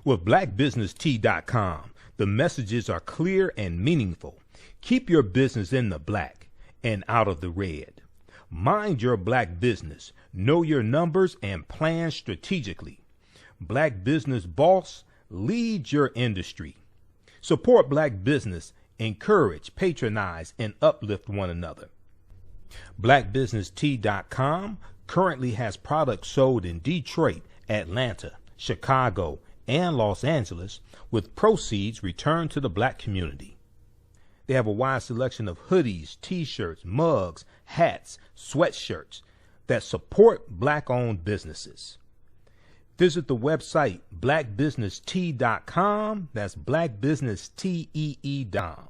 With blackbusinesstee.com, the messages are clear and meaningful. Keep your business in the black and out of the red. Mind your black business. Know your numbers and plan strategically. Black Business Boss, lead your industry. Support black business, encourage, patronize, and uplift one another. BlackBusinessTea.com currently has products sold in Detroit, Atlanta, Chicago, and Los Angeles, with proceeds returned to the black community. They have a wide selection of hoodies, t-shirts, mugs, hats, sweatshirts that support black-owned businesses. Visit the website blackbusinesstee.com. That's blackbusinesstee.com.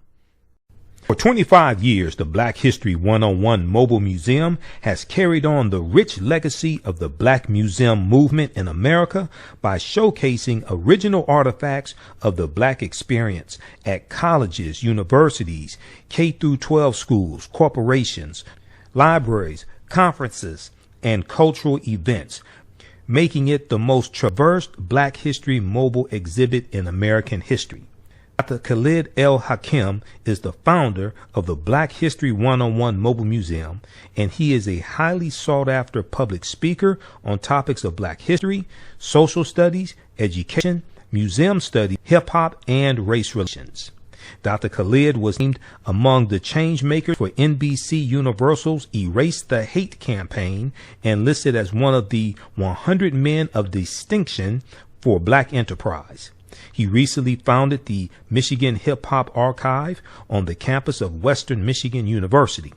For 25 years, the Black History 101 Mobile Museum has carried on the rich legacy of the Black Museum movement in America by showcasing original artifacts of the Black experience at colleges, universities, K-12 schools, corporations, libraries, conferences, and cultural events, making it the most traversed Black History mobile exhibit in American history. Dr. Khalid El Hakim is the founder of the Black History 101 Mobile Museum, and he is a highly sought-after public speaker on topics of Black history, social studies, education, museum studies, hip-hop, and race relations. Dr. Khalid was named among the change makers for NBC Universal's Erase the Hate campaign and listed as one of the 100 men of distinction for Black enterprise. He recently founded the Michigan Hip Hop Archive on the campus of Western Michigan University.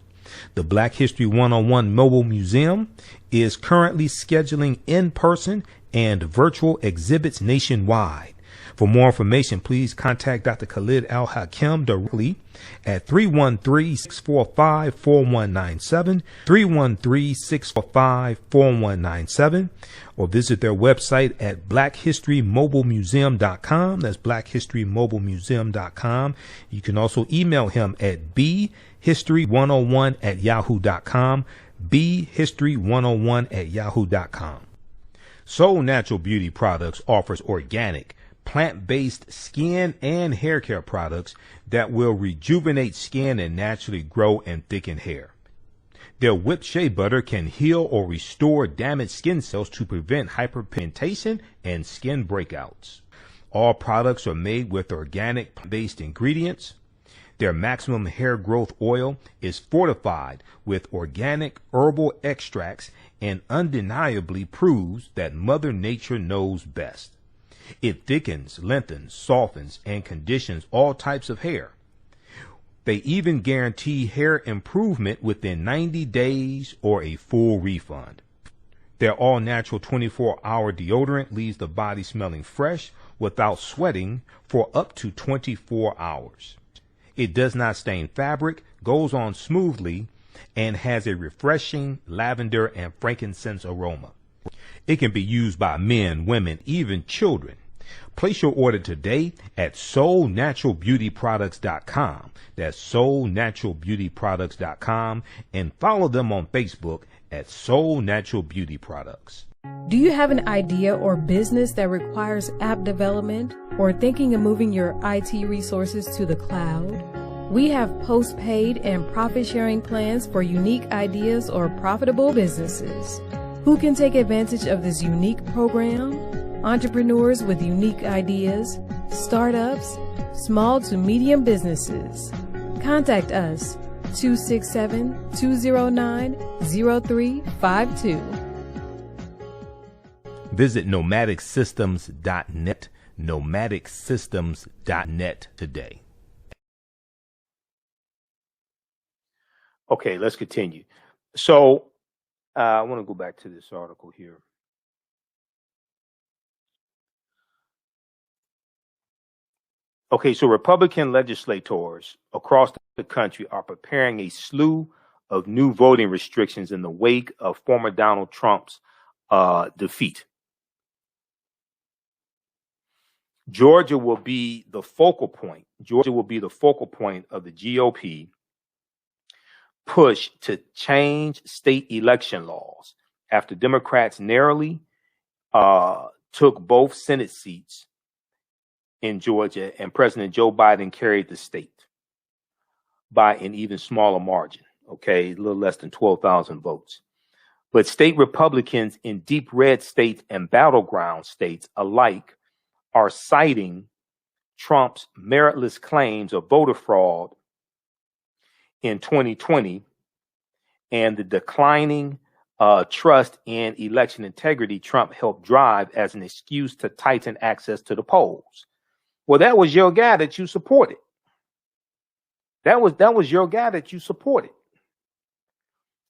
The Black History 101 Mobile Museum is currently scheduling in-person and virtual exhibits nationwide. For more information, please contact Dr. Khalid Al Hakim directly at 313-645-4197, 313-645-4197, or visit their website at blackhistorymobilemuseum.com. That's blackhistorymobilemuseum.com. You can also email him at bhistory101@yahoo.com, bhistory101@yahoo.com. Soul Natural Beauty Products offers organic, plant-based skin and hair care products that will rejuvenate skin and naturally grow and thicken hair. Their whipped shea butter can heal or restore damaged skin cells to prevent hyperpigmentation and skin breakouts. All products are made with organic plant-based ingredients. Their maximum hair growth oil is fortified with organic herbal extracts and undeniably proves that Mother Nature knows best. It thickens, lengthens, softens, and conditions all types of hair. They even guarantee hair improvement within 90 days or a full refund. Their all-natural 24-hour deodorant leaves the body smelling fresh without sweating for up to 24 hours. It does not stain fabric, goes on smoothly, and has a refreshing lavender and frankincense aroma. It can be used by men, women, even children. Place your order today at soulnaturalbeautyproducts.com. That's soulnaturalbeautyproducts.com, and follow them on Facebook at Soul Natural Beauty Products. Do you have an idea or business that requires app development or thinking of moving your IT resources to the cloud? We have post-paid and profit-sharing plans for unique ideas or profitable businesses. Who can take advantage of this unique program? Entrepreneurs with unique ideas, startups, small to medium businesses. Contact us 267-209-0352. Visit nomadicsystems.net, nomadicsystems.net today. Okay, let's continue. So I want to go back to this article here. Okay, so Republican legislators across the country are preparing a slew of new voting restrictions in the wake of former Donald Trump's defeat. Georgia will be the focal point. Georgia will be the focal point of the GOP push to change state election laws after Democrats narrowly took both Senate seats in Georgia, and President Joe Biden carried the state by an even smaller margin, okay, a little less than 12,000 votes. But state Republicans in deep red states and battleground states alike are citing Trump's meritless claims of voter fraud in 2020 and the declining trust in election integrity Trump helped drive as an excuse to tighten access to the polls. Well, that was your guy that you supported. That was your guy that you supported.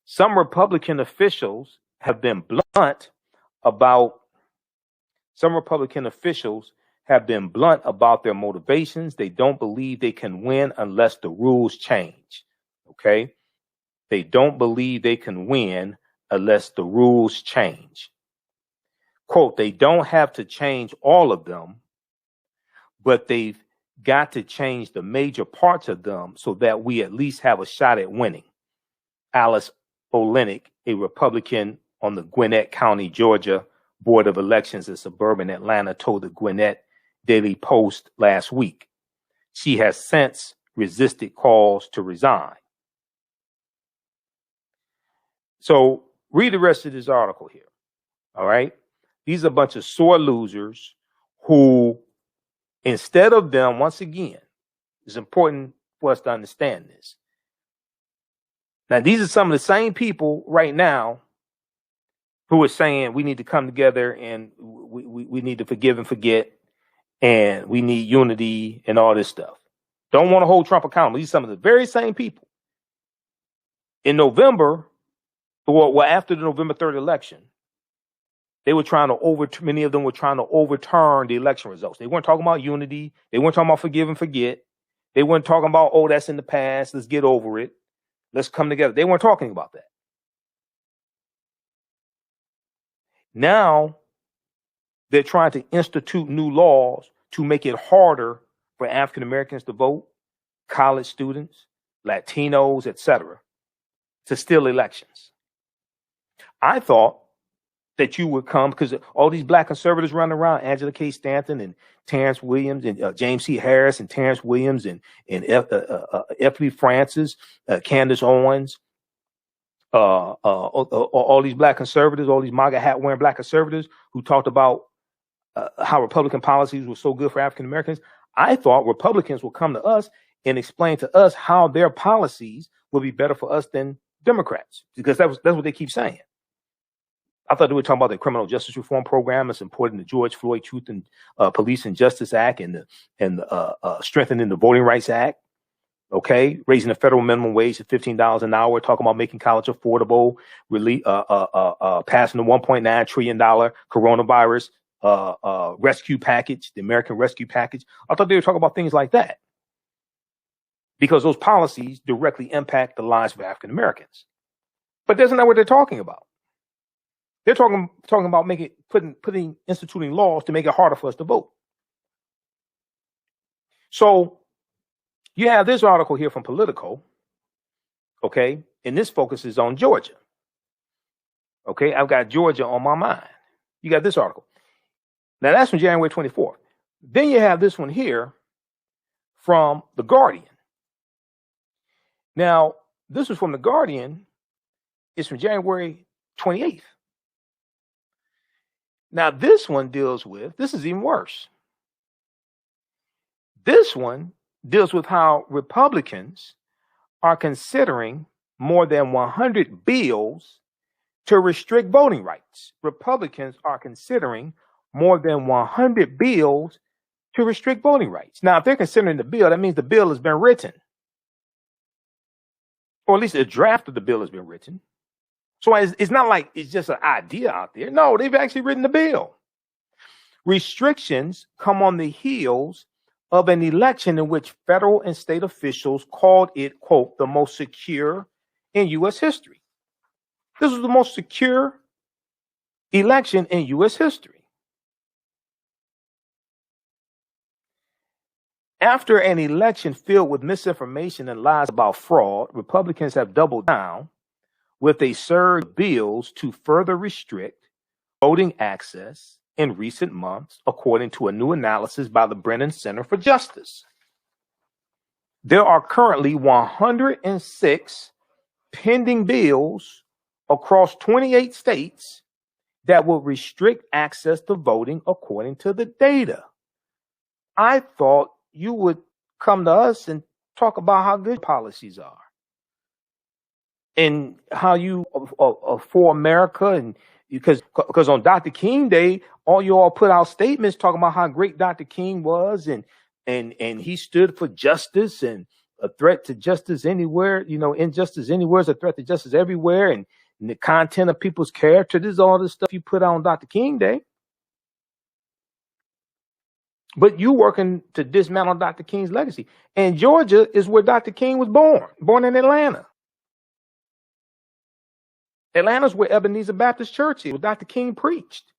Some Republican officials have been blunt about their motivations. They don't believe they can win unless the rules change. Okay? They don't believe they can win unless the rules change. Quote, they don't have to change all of them, but they've got to change the major parts of them so that we at least have a shot at winning. Alice Olenek, a Republican on the Gwinnett County, Georgia Board of Elections in suburban Atlanta, told the Gwinnett Daily Post last week. She has since resisted calls to resign. So read the rest of this article here. All right. These are a bunch of sore losers who, instead of them, once again, it's important for us to understand this. Now, these are some of the same people right now who are saying we need to come together and we need to forgive and forget and we need unity and all this stuff. Don't want to hold Trump accountable. These are some of the very same people. In November, well, after the November 3rd election, they were many of them were trying to overturn the election results. They weren't talking about unity. They weren't talking about forgive and forget. They weren't talking about, oh, that's in the past. Let's get over it. Let's come together. They weren't talking about that. Now they're trying to institute new laws to make it harder for African Americans to vote, college students, Latinos, etc., to steal elections. I thought that you would come because all these black conservatives running around, Angela K. Stanton and Terrence Williams and James C. Harris and Terrence Williams and F. Lee Francis, Candace Owens, all these black conservatives, all these MAGA hat wearing black conservatives who talked about how Republican policies were so good for African Americans. I thought Republicans would come to us and explain to us how their policies will be better for us than Democrats, because that's what they keep saying. I thought they were talking about the criminal justice reform program that's important, the George Floyd Truth and Police and Justice Act and strengthening the Voting Rights Act. Okay, raising the federal minimum wage to $15 an hour, talking about making college affordable, passing the $1.9 trillion coronavirus rescue package, the American Rescue Package. I thought they were talking about things like that because those policies directly impact the lives of African Americans. But that's not what they're talking about. They're talking about instituting laws to make it harder for us to vote. So you have this article here from Politico, okay, and this focuses on Georgia. Okay, I've got Georgia on my mind. You got this article. Now that's from January 24th. Then you have this one here from The Guardian. Now, this was from The Guardian. It's from January 28th. Now, this one deals with, this is even worse. This one deals with how Republicans are considering more than 100 bills to restrict voting rights. Republicans are considering more than 100 bills to restrict voting rights. Now, if they're considering the bill, that means the bill has been written. Or at least a draft of the bill has been written. So it's not like it's just an idea out there. No, they've actually written the bill. Restrictions come on the heels of an election in which federal and state officials called it, quote, the most secure in U.S. history. This was the most secure election in U.S. history. After an election filled with misinformation and lies about fraud, Republicans have doubled down with a surge of bills to further restrict voting access in recent months, according to a new analysis by the Brennan Center for Justice. There are currently 106 pending bills across 28 states that will restrict access to voting according to the data. I thought you would come to us and talk about how good policies are and how you are for America. And because on Dr. King Day, all you all put out statements talking about how great Dr. King was and he stood for justice and a threat to justice anywhere. You know, injustice anywhere is a threat to justice everywhere. And the content of people's character, this is all the stuff you put out on Dr. King Day. But you working to dismantle Dr. King's legacy. And Georgia is where Dr. King was born in Atlanta. Atlanta's where Ebenezer Baptist Church is, where Dr. King preached.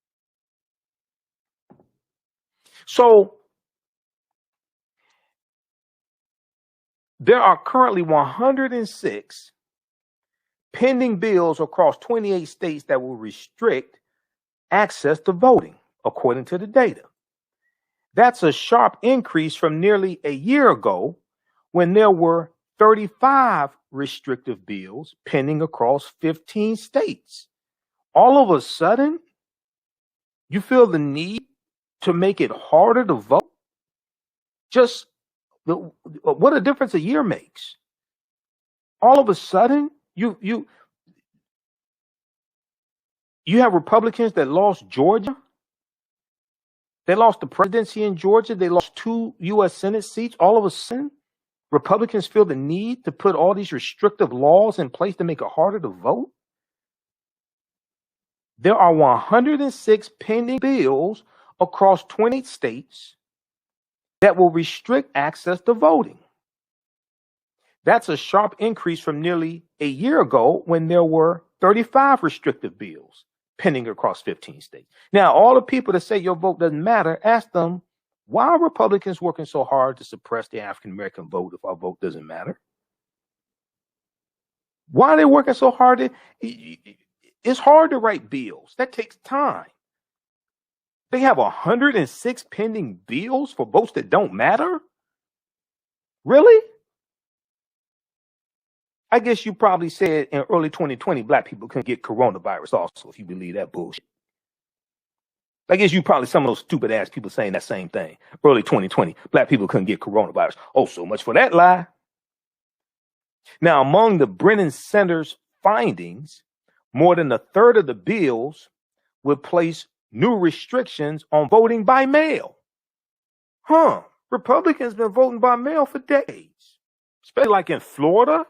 So there are currently 106 pending bills across 28 states that will restrict access to voting, according to the data. That's a sharp increase from nearly a year ago when there were 35 restrictive bills pending across 15 states. All of a sudden, you feel the need to make it harder to vote? Just what a difference a year makes. All of a sudden, you have Republicans that lost Georgia. They lost the presidency in Georgia. They lost 2 U.S. Senate seats. All of a sudden, Republicans feel the need to put all these restrictive laws in place to make it harder to vote. There are 106 pending bills across 20 states that will restrict access to voting. That's a sharp increase from nearly a year ago when there were 35 restrictive bills pending across 15 states. Now, all the people that say your vote doesn't matter, ask them, why are Republicans working so hard to suppress the African-American vote if our vote doesn't matter? Why are they working so hard? It's hard to write bills. That takes time. They have 106 pending bills for votes that don't matter? Really? I guess you probably said in early 2020, black people couldn't get coronavirus also, if you believe that bullshit. I guess you probably some of those stupid ass people saying that same thing. Early 2020, black people couldn't get coronavirus. Oh, so much for that lie. Now, among the Brennan Center's findings, more than a third of the bills would place new restrictions on voting by mail. Republicans been voting by mail for decades. especially like in Florida.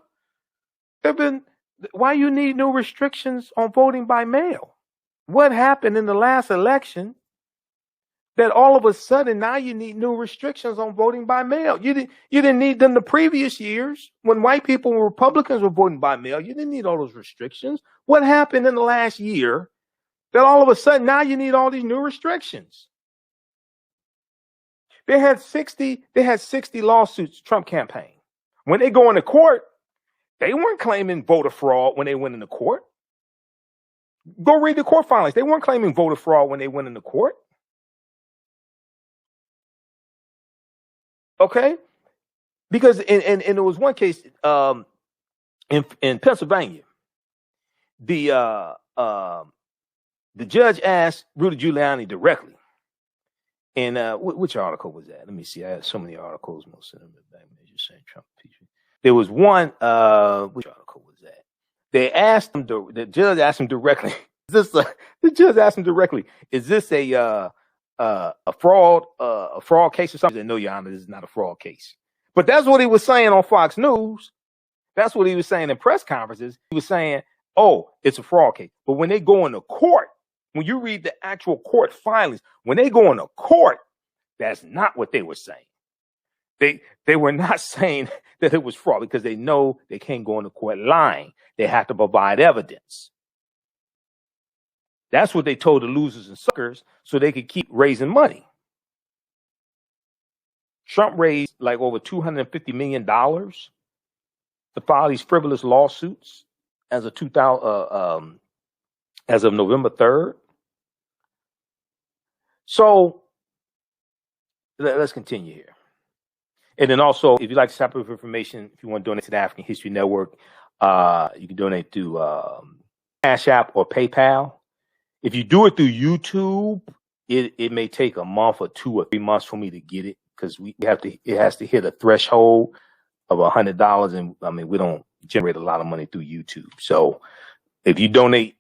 Why you need new restrictions on voting by mail? What happened in the last election that all of a sudden now you need new restrictions on voting by mail? You didn't need them the previous years when white people and Republicans were voting by mail. You didn't need all those restrictions. What happened in the last year that all of a sudden now you need all these new restrictions? They had 60 lawsuits, Trump campaign. When they go into court, they weren't claiming voter fraud when they went into court. Go read the court filings. They weren't claiming voter fraud when they went into court. Okay? Because and there was one case in Pennsylvania. The judge asked Rudy Giuliani directly. And which article was that? Let me see. I had so many articles. Most of them are back when you're saying Trump. There was one. Which article was that? They asked him. The judge asked him directly. The judge asked him directly. Is this a fraud case or something? He said, no, Your Honor, this is not a fraud case. But that's what he was saying on Fox News. That's what he was saying in press conferences. He was saying, oh, it's a fraud case. But when they go into court, when you read the actual court filings, when they go into court, that's not what they were saying. They were not saying that it was fraud because they know they can't go into court lying. They have to provide evidence. That's what they told the losers and suckers so they could keep raising money. Trump raised like over $250 million to file these frivolous lawsuits as of November 3rd. So let's continue here. And then also, if you'd like to type of information, if you want to donate to the African History Network, you can donate to Cash App or PayPal. If you do it through YouTube, it may take a month or 2 or 3 months for me to get it because it has to hit a threshold of $100, and I mean we don't generate a lot of money through YouTube. So if you donate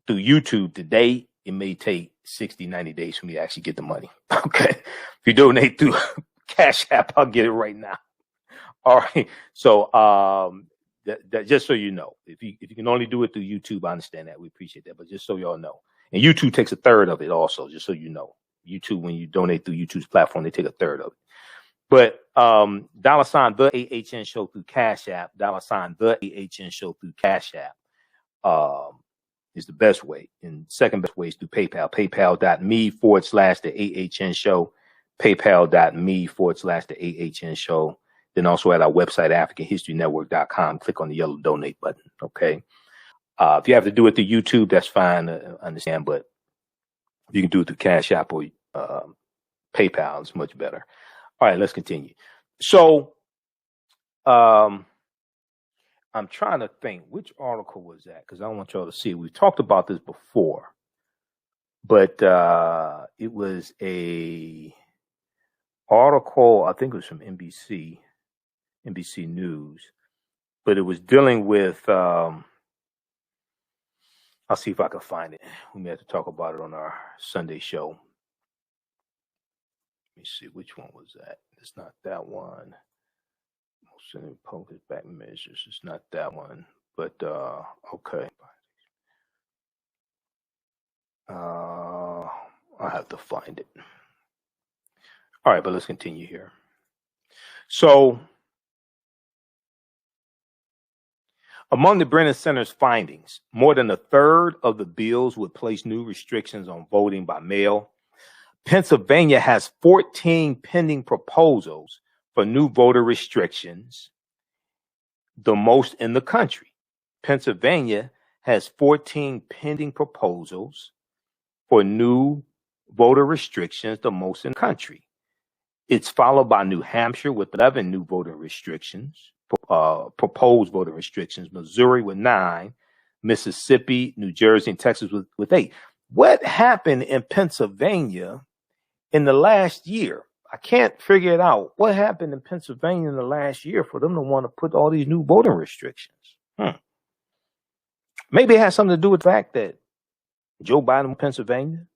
through YouTube today, it may take 60, 90 days for me to actually get the money. Okay. If you donate through Cash App, I'll get it right now. All right. So that just so you know, if you can only do it through YouTube, I understand that. We appreciate that. But just so y'all know. And YouTube takes a third of it also, just so you know. YouTube, when you donate through YouTube's platform, they take a third of it. But $, the AHN show through Cash App, $, the AHN show through Cash App is the best way. And second best way is through PayPal. PayPal.me/the AHN show. PayPal.me/the AHN show. Then also at our website, AfricanHistoryNetwork.com, click on the yellow donate button. Okay. If you have to do it through YouTube, that's fine. I understand, but you can do it through Cash App or PayPal. It's much better. All right, let's continue. So, I'm trying to think which article was that because I want y'all to see it. We've talked about this before, but it was a article. I think it was from NBC News, but it was dealing with. I'll see if I can find it. We may have to talk about it on our Sunday show. Let me see, which one was that? It's not that one. Most focus back measures. It's not that one. But okay. I'll have to find it. All right, but let's continue here. So, among the Brennan Center's findings, more than a third of the bills would place new restrictions on voting by mail. Pennsylvania has 14 pending proposals for new voter restrictions, the most in the country. Pennsylvania has 14 pending proposals for new voter restrictions, the most in the country. It's followed by New Hampshire with 11 new voter restrictions. Proposed voter restrictions, Missouri with 9, Mississippi, New Jersey, and Texas with 8. What happened in Pennsylvania in the last year? I can't figure it out. What happened in Pennsylvania in the last year for them to want to put all these new voting restrictions? Maybe it has something to do with the fact that Joe Biden won Pennsylvania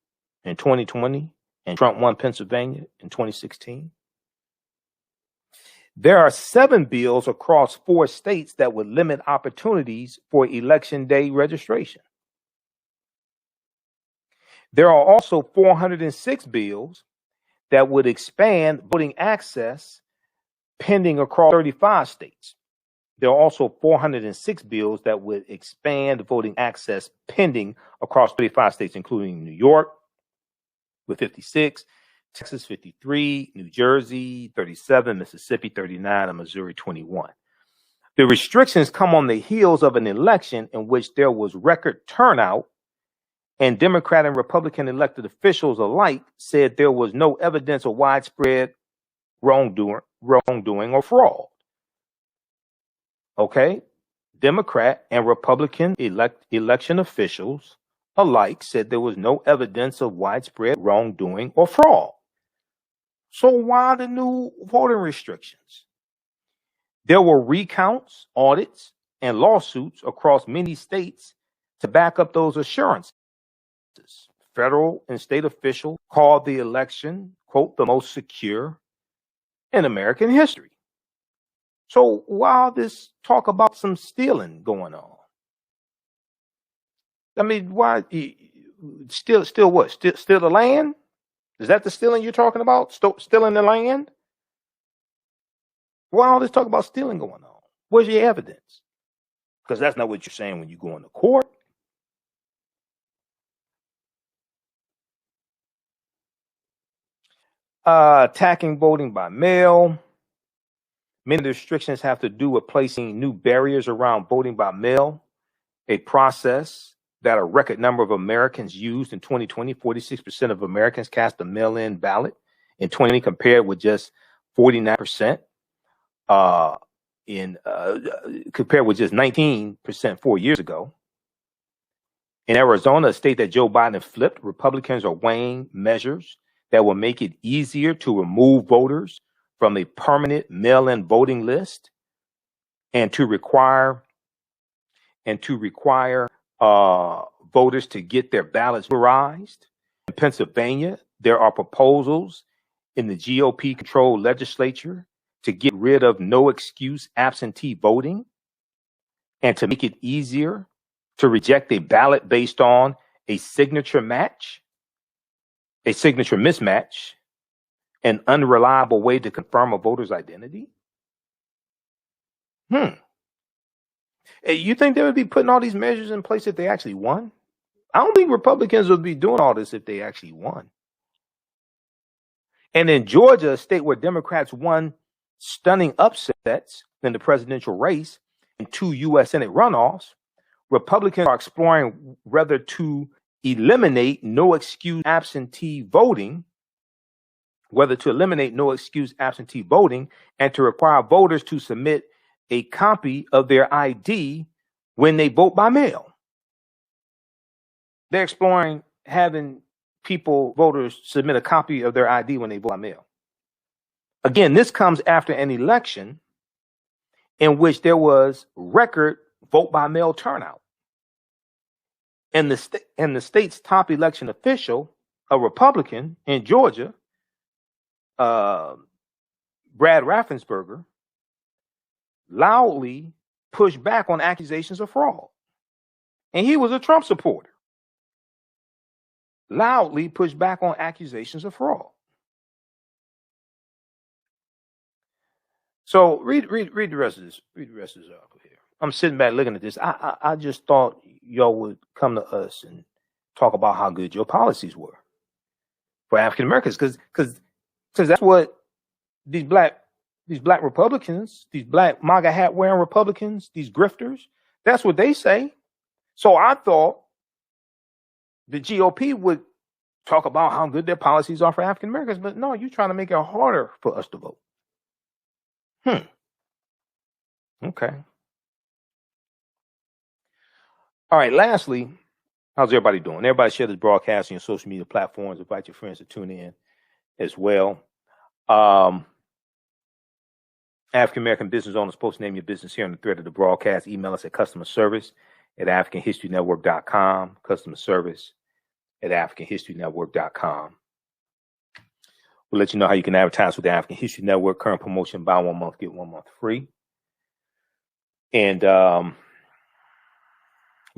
in 2020 and Trump won Pennsylvania in 2016. There are 7 bills across 4 states that would limit opportunities for election day registration. There are also 406 bills that would expand voting access pending across 35 states. There are also 406 bills that would expand voting access pending across 35 states, including New York with 56, Texas 53, New Jersey 37, Mississippi 39, and Missouri 21. The restrictions come on the heels of an election in which there was record turnout, and Democrat and Republican elected officials alike said there was no evidence of widespread wrongdoing or fraud. Okay? Democrat and Republican election officials alike said there was no evidence of widespread wrongdoing or fraud. So why the new voting restrictions? There were recounts, audits, and lawsuits across many states to back up those assurances. Federal and state officials called the election, quote, the most secure in American history. So why all this talk about some stealing going on? I mean, why steal what? Steal the land? Is that the stealing you're talking about? Stealing the land? Why all this talk about stealing going on? Where's your evidence? Because that's not what you're saying when you go into court. Attacking voting by mail. Many of the restrictions have to do with placing new barriers around voting by mail, a process that a record number of Americans used in 2020. 46% of Americans cast a mail-in ballot in 2020, compared with just 49% compared with just 19% 4 years ago. In Arizona, a state that Joe Biden flipped, Republicans are weighing measures that will make it easier to remove voters from a permanent mail-in voting list and to require voters to get their ballots notarized. In Pennsylvania, there are proposals in the GOP-controlled legislature to get rid of no-excuse absentee voting and to make it easier to reject a ballot based on a signature mismatch, an unreliable way to confirm a voter's identity. You think they would be putting all these measures in place if they actually won? I don't think Republicans would be doing all this if they actually won. And in Georgia, a state where Democrats won stunning upsets in the presidential race in 2 U.S. Senate runoffs, Republicans are exploring whether to eliminate no-excuse absentee voting, and to require voters to submit a copy of their ID when they vote by mail. They're exploring having voters submit a copy of their ID when they vote by mail. Again, this comes after an election in which there was record vote by mail turnout. And the state's top election official, a Republican in Georgia, Brad Raffensperger, loudly pushed back on accusations of fraud. And he was a Trump supporter. Loudly pushed back on accusations of fraud. So read the rest of this. Read the rest of this article here. I'm sitting back looking at this. I just thought y'all would come to us and talk about how good your policies were for African Americans, because that's what these black Republicans, these black MAGA hat wearing Republicans, these grifters, that's what they say. So I thought the GOP would talk about how good their policies are for African Americans, but no, you're trying to make it harder for us to vote. Okay. All right. Lastly, how's everybody doing? Everybody share this broadcast on your social media platforms. Invite your friends to tune in as well. African American business owners, post name your business here on the thread of the broadcast. Email us at customerservice@AfricanHistoryNetwork.com. Customer service at AfricanHistoryNetwork.com. We'll let you know how you can advertise with the African History Network. Current promotion, buy 1 month, get 1 month free. And we'll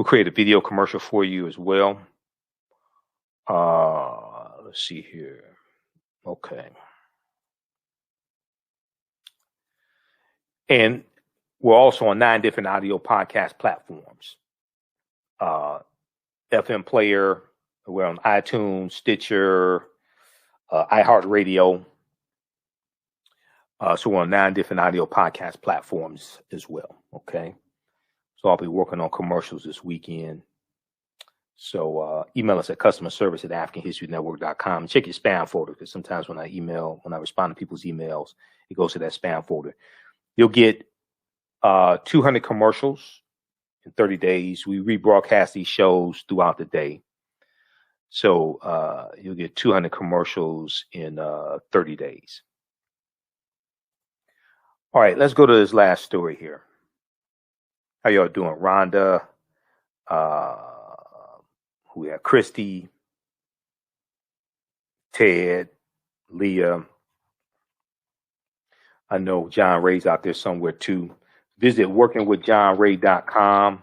create a video commercial for you as well. Let's see here. Okay. And we're also on 9 different audio podcast platforms. FM Player, we're on iTunes, Stitcher, iHeartRadio. So we're on 9 different audio podcast platforms as well. Okay. So I'll be working on commercials this weekend. So email us at customerservice@AfricanHistoryNetwork.com. Check your spam folder, because sometimes when I respond to people's emails, it goes to that spam folder. You'll get 200 commercials in 30 days. We rebroadcast these shows throughout the day. So you'll get 200 commercials in 30 days. All right, let's go to this last story here. How y'all doing? Rhonda, who we have? Christy, Ted, Leah. I know John Ray's out there somewhere too. Visit workingwithjohnray.com,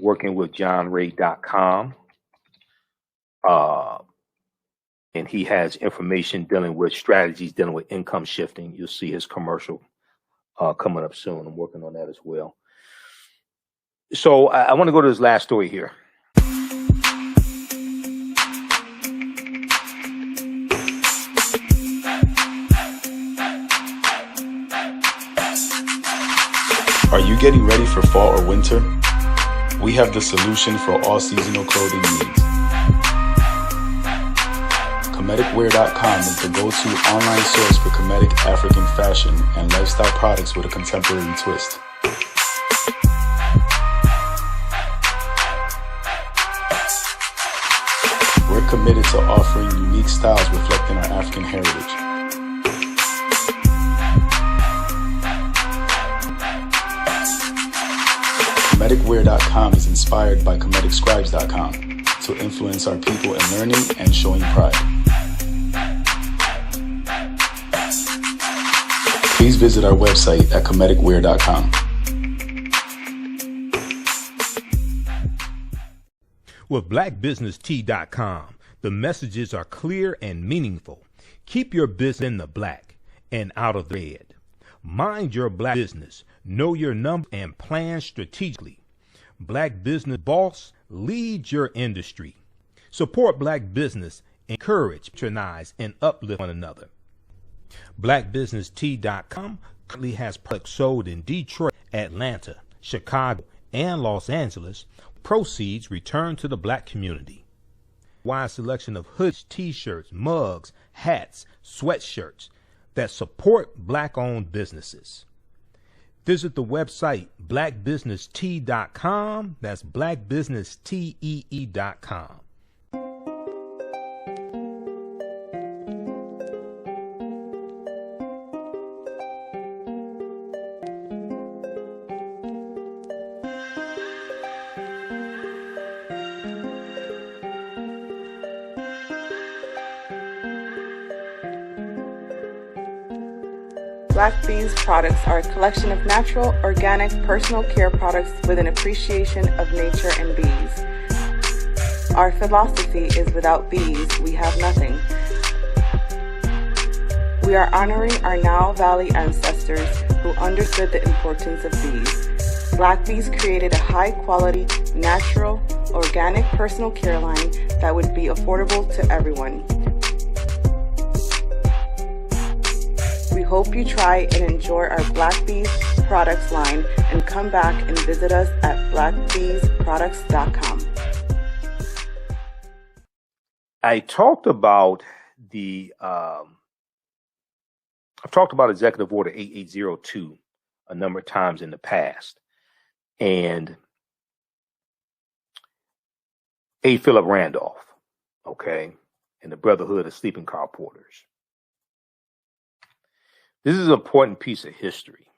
workingwithjohnray.com. And he has information dealing with strategies, dealing with income shifting. You'll see his commercial coming up soon. I'm working on that as well. So I want to go to this last story here. Are you getting ready for fall or winter? We have the solution for all seasonal clothing needs. Comedicwear.com is the go-to online source for Comedic African fashion and lifestyle products with a contemporary twist. We're committed to offering unique styles reflecting our African heritage. Comedicwear.com is inspired by ComedicScribes.com to influence our people in learning and showing pride. Please visit our website at comedicwear.com. With blackbusinesstee.com, the messages are clear and meaningful. Keep your business in the black and out of the red. Mind your black business. Know your number and plan strategically. Black Business Boss, lead your industry. Support black business, encourage, patronize, and uplift one another. BlackBusinessTea.com currently has products sold in Detroit, Atlanta, Chicago, and Los Angeles. Proceeds returned to the black community. Wide selection of hoods, t-shirts, mugs, hats, sweatshirts that support black-owned businesses. Visit the website blackbusinesstee.com. That's blackbusinesstee.com. Black Bees products are a collection of natural, organic, personal care products with an appreciation of nature and bees. Our philosophy is without bees, we have nothing. We are honoring our Nile Valley ancestors who understood the importance of bees. Black Bees created a high-quality, natural, organic personal care line that would be affordable to everyone. We hope you try and enjoy our Black Bees products line and come back and visit us at blackbeesproducts.com. I talked about Executive Order 8802 a number of times in the past, and A. Philip Randolph, okay, and the Brotherhood of Sleeping Car Porters. This is an important piece of history.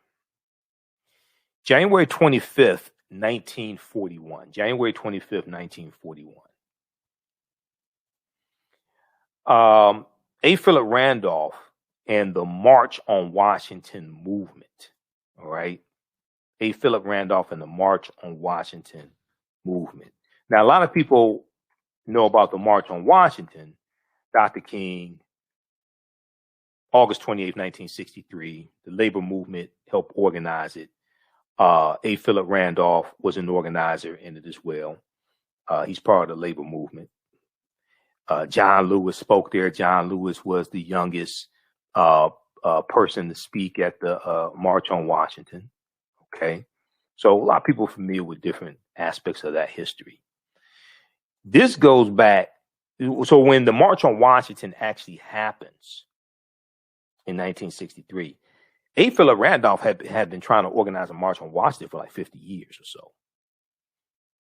January 25th, 1941. January 25th, 1941. A. Philip Randolph and the March on Washington movement. All right. A. Philip Randolph and the March on Washington movement. Now, a lot of people know about the March on Washington. Dr. King, August 28, 1963, the labor movement helped organize it. A. Philip Randolph was an organizer in it as well. He's part of the labor movement. John Lewis spoke there. John Lewis was the youngest person to speak at the March on Washington. Okay. So a lot of people are familiar with different aspects of that history. This goes back. So when the March on Washington actually happens in 1963, A. Philip Randolph had been trying to organize a March on Washington for like 50 years or so.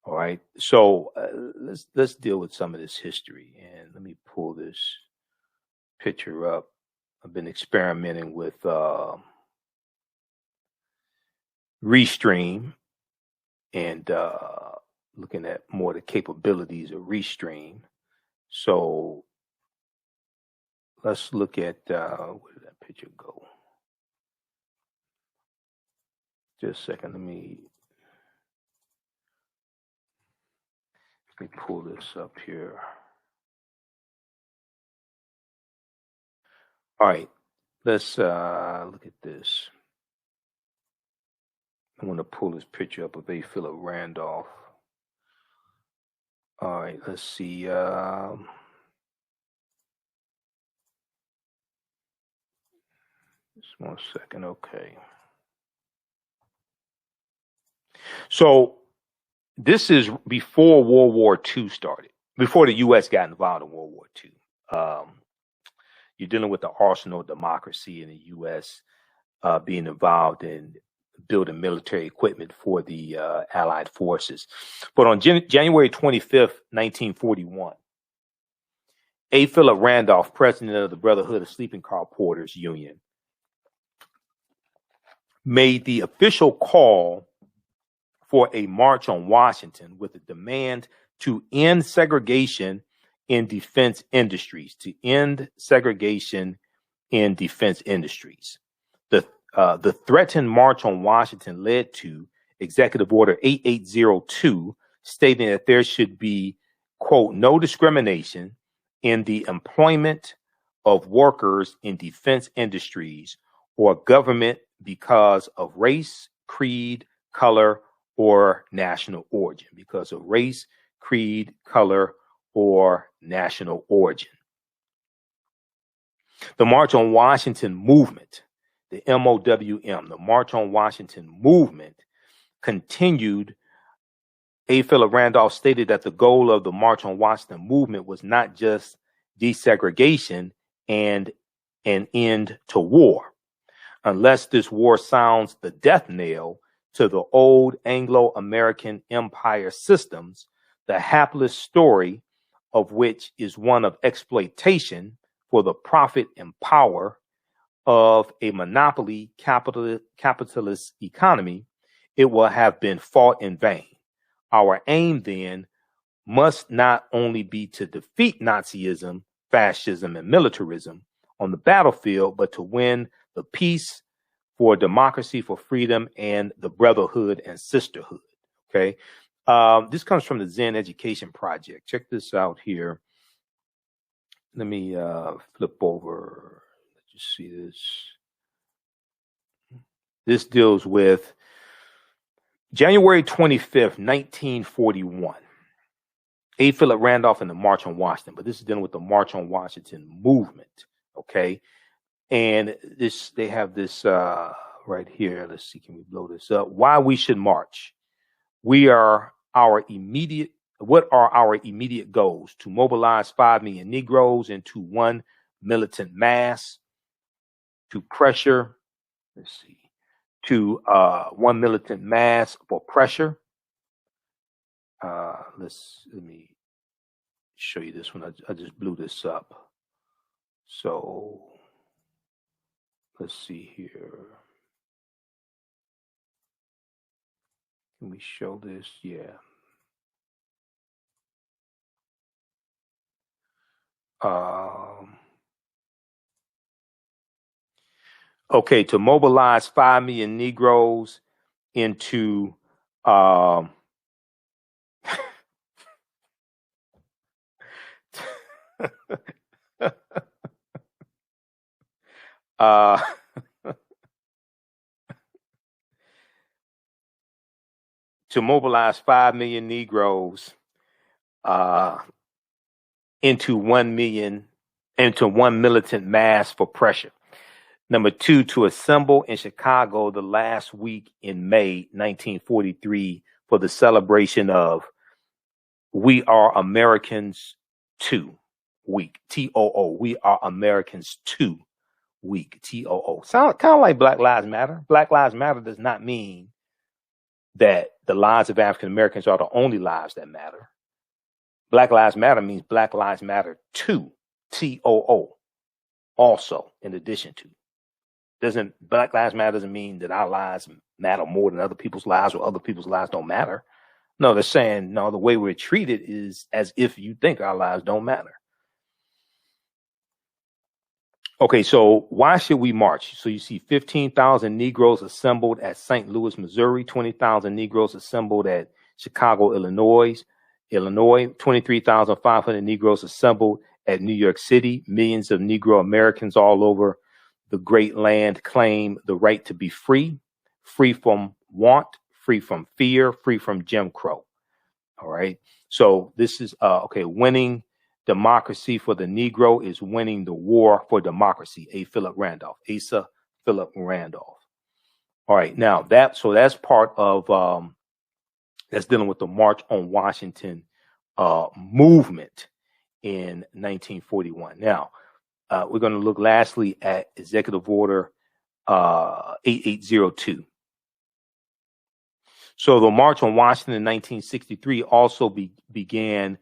All right. So let's deal with some of this history. And let me pull this picture up. I've been experimenting with Restream and looking at more the capabilities of Restream. So let's look at where did that picture go? Just a second. Let me pull this up here. All right, let's look at this. I want to pull this picture up of A. Philip Randolph. All right, let's see. Just 1 second. Okay. So this is before World War II started, before the U.S. got involved in World War II. You're dealing with the arsenal of democracy in the U.S. Being involved in building military equipment for the Allied forces. But on January 25th, 1941, A. Philip Randolph, president of the Brotherhood of Sleeping Car Porters Union, made the official call for a march on Washington with a demand to end segregation in defense industries, The threatened March on Washington led to Executive Order 8802, stating that there should be, quote, no discrimination in the employment of workers in defense industries or government because of race, creed, color, or national origin. Because of race, creed, color, or national origin. The March on Washington movement, the MOWM, the March on Washington movement, continued. A. Philip Randolph stated that the goal of the March on Washington movement was not just desegregation and an end to war. Unless this war sounds the death knell to the old Anglo-American empire systems, the hapless story of which is one of exploitation for the profit and power of a monopoly capitalist economy, it will have been fought in vain. Our aim then must not only be to defeat Nazism, fascism, and militarism on the battlefield, but to win the peace for democracy, for freedom, and the brotherhood and sisterhood. Okay. This comes from the Zen Education Project. Check this out here. Let me flip over. Let you see this. This deals with January 25th, 1941. A. Philip Randolph and the March on Washington, but this is dealing with the March on Washington movement. Okay. And this, they have this right here. Let's see, can we blow this up? Why we should march. What are our immediate goals? To mobilize 5 million Negroes into one militant mass, to pressure, one militant mass for pressure. Let me show you this one. I just blew this up. So let's see here. Can we show this? Yeah. to mobilize 5 million Negroes into to mobilize 5 million Negroes into 1 militant mass for pressure. Number 2, to assemble in Chicago the last week in May 1943 for the celebration of We Are Americans 2 week, TOO. We Are Americans 2 week, TOO. Sound kind of like Black Lives Matter. Black Lives Matter does not mean that the lives of African Americans are the only lives that matter. Black Lives Matter means Black Lives Matter 2, TOO, also, in addition to. Black Lives Matter doesn't mean that our lives matter more than other people's lives or other people's lives don't matter. No, they're saying, no, the way we're treated is as if you think our lives don't matter. Okay, so why should we march? So you see 15,000 Negroes assembled at St. Louis, Missouri, 20,000 Negroes assembled at Chicago, Illinois, 23,500 Negroes assembled at New York City. Millions of Negro Americans all over the great land claim the right to be free, free from want, free from fear, free from Jim Crow. All right. So this is, winning democracy for the Negro is winning the war for democracy. Asa Philip Randolph. All right. Now that's part of, that's dealing with the March on Washington movement in 1941. Now, we're going to look lastly at Executive Order 8802. So the March on Washington in 1963 also began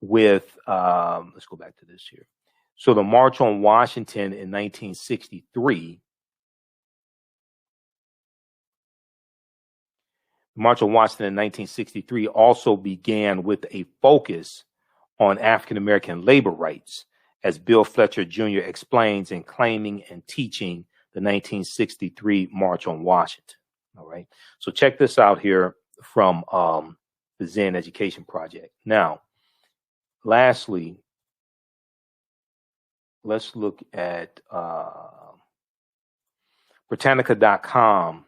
with, let's go back to this here. So the March on Washington in 1963, March on Washington in 1963 also began with a focus on African American labor rights, as Bill Fletcher Jr. explains in Claiming and Teaching the 1963 March on Washington. All right. So check this out here from the Zen Education Project. Now, lastly, let's look at Britannica.com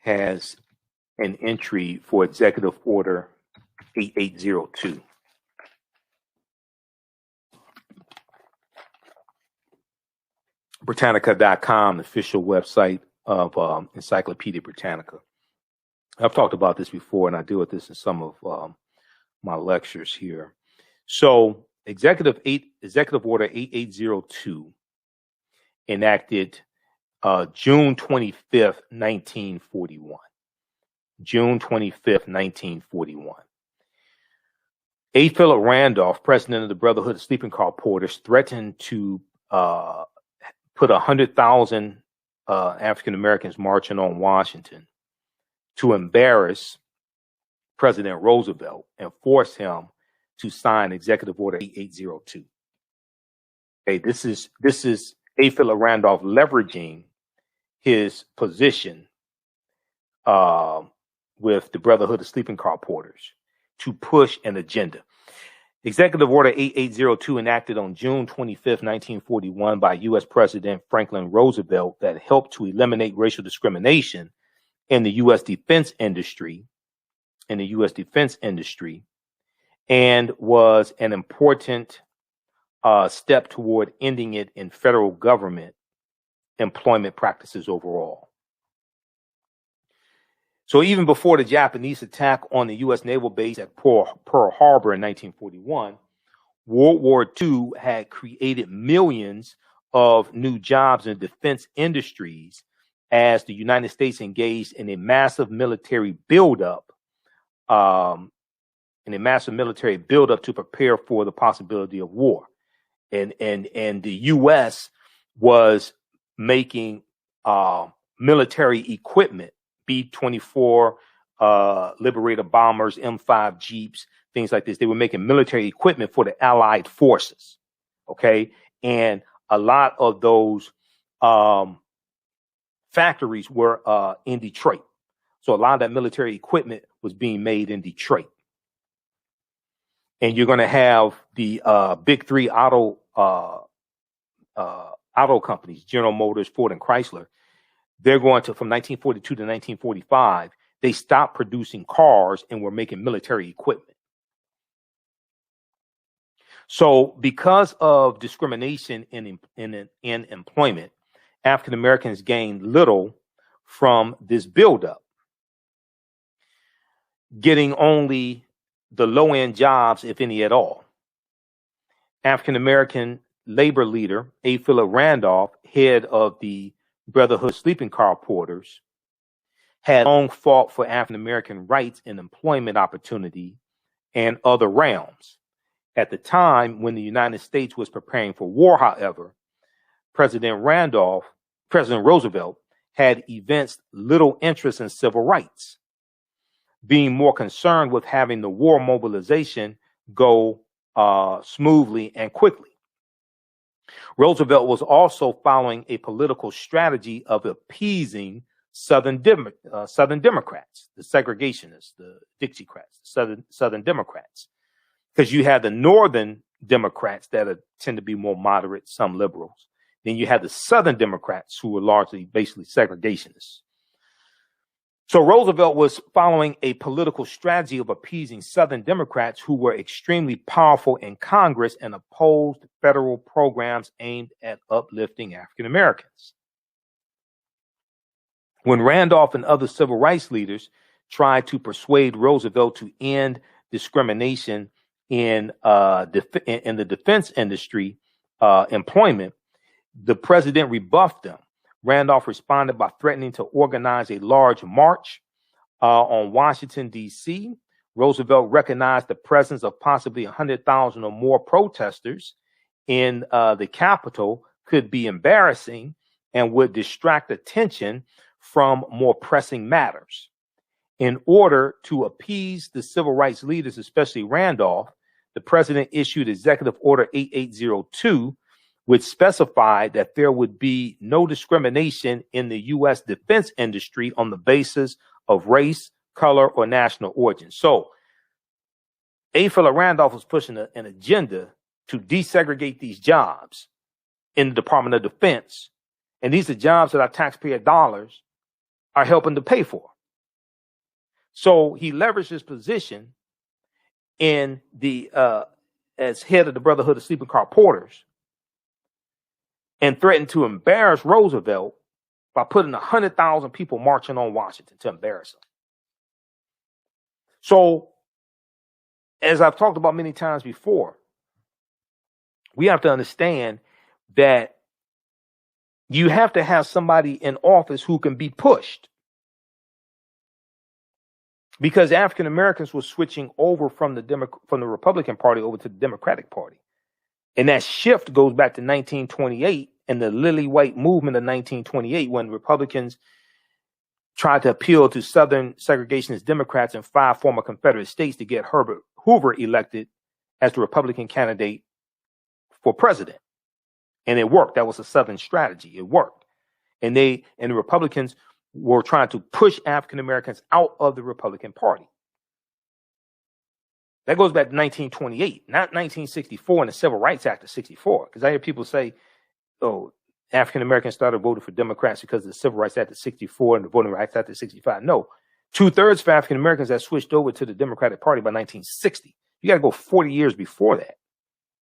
has an entry for Executive Order 8802. Britannica.com, the official website of Encyclopedia Britannica. I've talked about this before, and I deal with this in some of my lectures here. So, Executive Order 8802 enacted June 25th, 1941. June 25th, 1941. A. Philip Randolph, president of the Brotherhood of Sleeping Car Porters, threatened to put 100,000 African Americans marching on Washington to embarrass President Roosevelt and force him to sign Executive Order 8802. Okay, this is A. Philip Randolph leveraging his position with the Brotherhood of Sleeping Car Porters to push an agenda. Executive Order 8802 enacted on June 25th, 1941 by U.S. President Franklin Roosevelt that helped to eliminate racial discrimination in the U.S. defense industry, and was an important step toward ending it in federal government employment practices overall. So even before the Japanese attack on the U.S. naval base at Pearl Harbor in 1941, World War II had created millions of new jobs in defense industries as the United States engaged in a massive military buildup, to prepare for the possibility of war. And the U.S. was making military equipment, B-24 Liberator bombers, M5 Jeeps, things like this. They were making military equipment for the Allied forces. Okay. And a lot of those factories were in Detroit. So a lot of that military equipment was being made in Detroit. And you're going to have the big three auto companies, General Motors, Ford, and Chrysler. They're going to, from 1942 to 1945, they stopped producing cars and were making military equipment. So because of discrimination in employment, African Americans gained little from this buildup, getting only the low-end jobs, if any at all. African American labor leader A. Philip Randolph, head of the Brotherhood of Sleeping Car Porters, had long fought for African American rights and employment opportunity and other realms. At the time when the United States was preparing for war, however, President Roosevelt had evinced little interest in civil rights, being more concerned with having the war mobilization go smoothly and quickly. Roosevelt was also following a political strategy of appeasing Southern Democrats, the segregationists, the Dixiecrats, Southern Democrats, because you had the Northern Democrats that tend to be more moderate, some liberals. Then you had the Southern Democrats who were largely basically segregationists. So Roosevelt was following a political strategy of appeasing Southern Democrats who were extremely powerful in Congress and opposed federal programs aimed at uplifting African Americans. When Randolph and other civil rights leaders tried to persuade Roosevelt to end discrimination in the defense industry employment, the president rebuffed them. Randolph responded by threatening to organize a large march on Washington, D.C. Roosevelt recognized the presence of possibly 100,000 or more protesters in the Capitol could be embarrassing and would distract attention from more pressing matters. In order to appease the civil rights leaders, especially Randolph, the president issued Executive Order 8802, which specified that there would be no discrimination in the U.S. defense industry on the basis of race, color, or national origin. So A. Philip Randolph was pushing an agenda to desegregate these jobs in the Department of Defense. And these are jobs that our taxpayer dollars are helping to pay for. So he leveraged his position in the as head of the Brotherhood of Sleeping Car Porters and threatened to embarrass Roosevelt by putting 100,000 people marching on Washington to embarrass him. So, as I've talked about many times before, we have to understand that you have to have somebody in office who can be pushed. Because African Americans were switching over from the Republican Party over to the Democratic Party. And that shift goes back to 1928 and the Lily White movement of 1928, when Republicans tried to appeal to Southern segregationist Democrats in 5 former Confederate states to get Herbert Hoover elected as the Republican candidate for president. And it worked. That was a Southern strategy. It worked. And the Republicans were trying to push African Americans out of the Republican Party. That goes back to 1928, not 1964 and the Civil Rights Act of 64. Because I hear people say, oh, African Americans started voting for Democrats because of the Civil Rights Act of 64 and the Voting Rights Act of 65. No, 2/3 of African Americans that switched over to the Democratic Party by 1960. You got to go 40 years before that.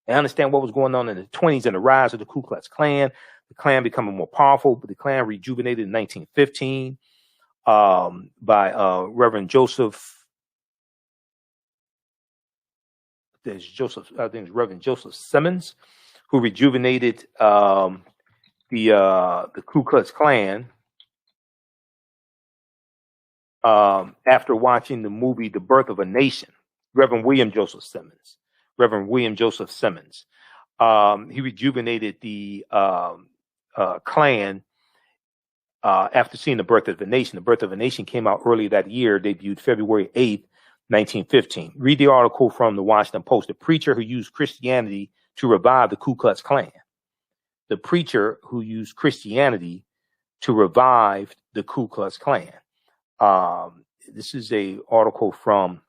And understand what was going on in the 20s and the rise of the Ku Klux Klan, the Klan becoming more powerful, but the Klan rejuvenated in 1915 by Reverend Joseph. I think it's Reverend Joseph Simmons, who rejuvenated the Ku Klux Klan after watching the movie The Birth of a Nation. Reverend William Joseph Simmons. He rejuvenated the Klan after seeing The Birth of a Nation. The Birth of a Nation came out early that year, debuted February 8th, 1915. Read the article from the Washington Post, the preacher who used Christianity to revive the Ku Klux Klan. the preacher who used Christianity to revive the Ku Klux Klan. This is a article from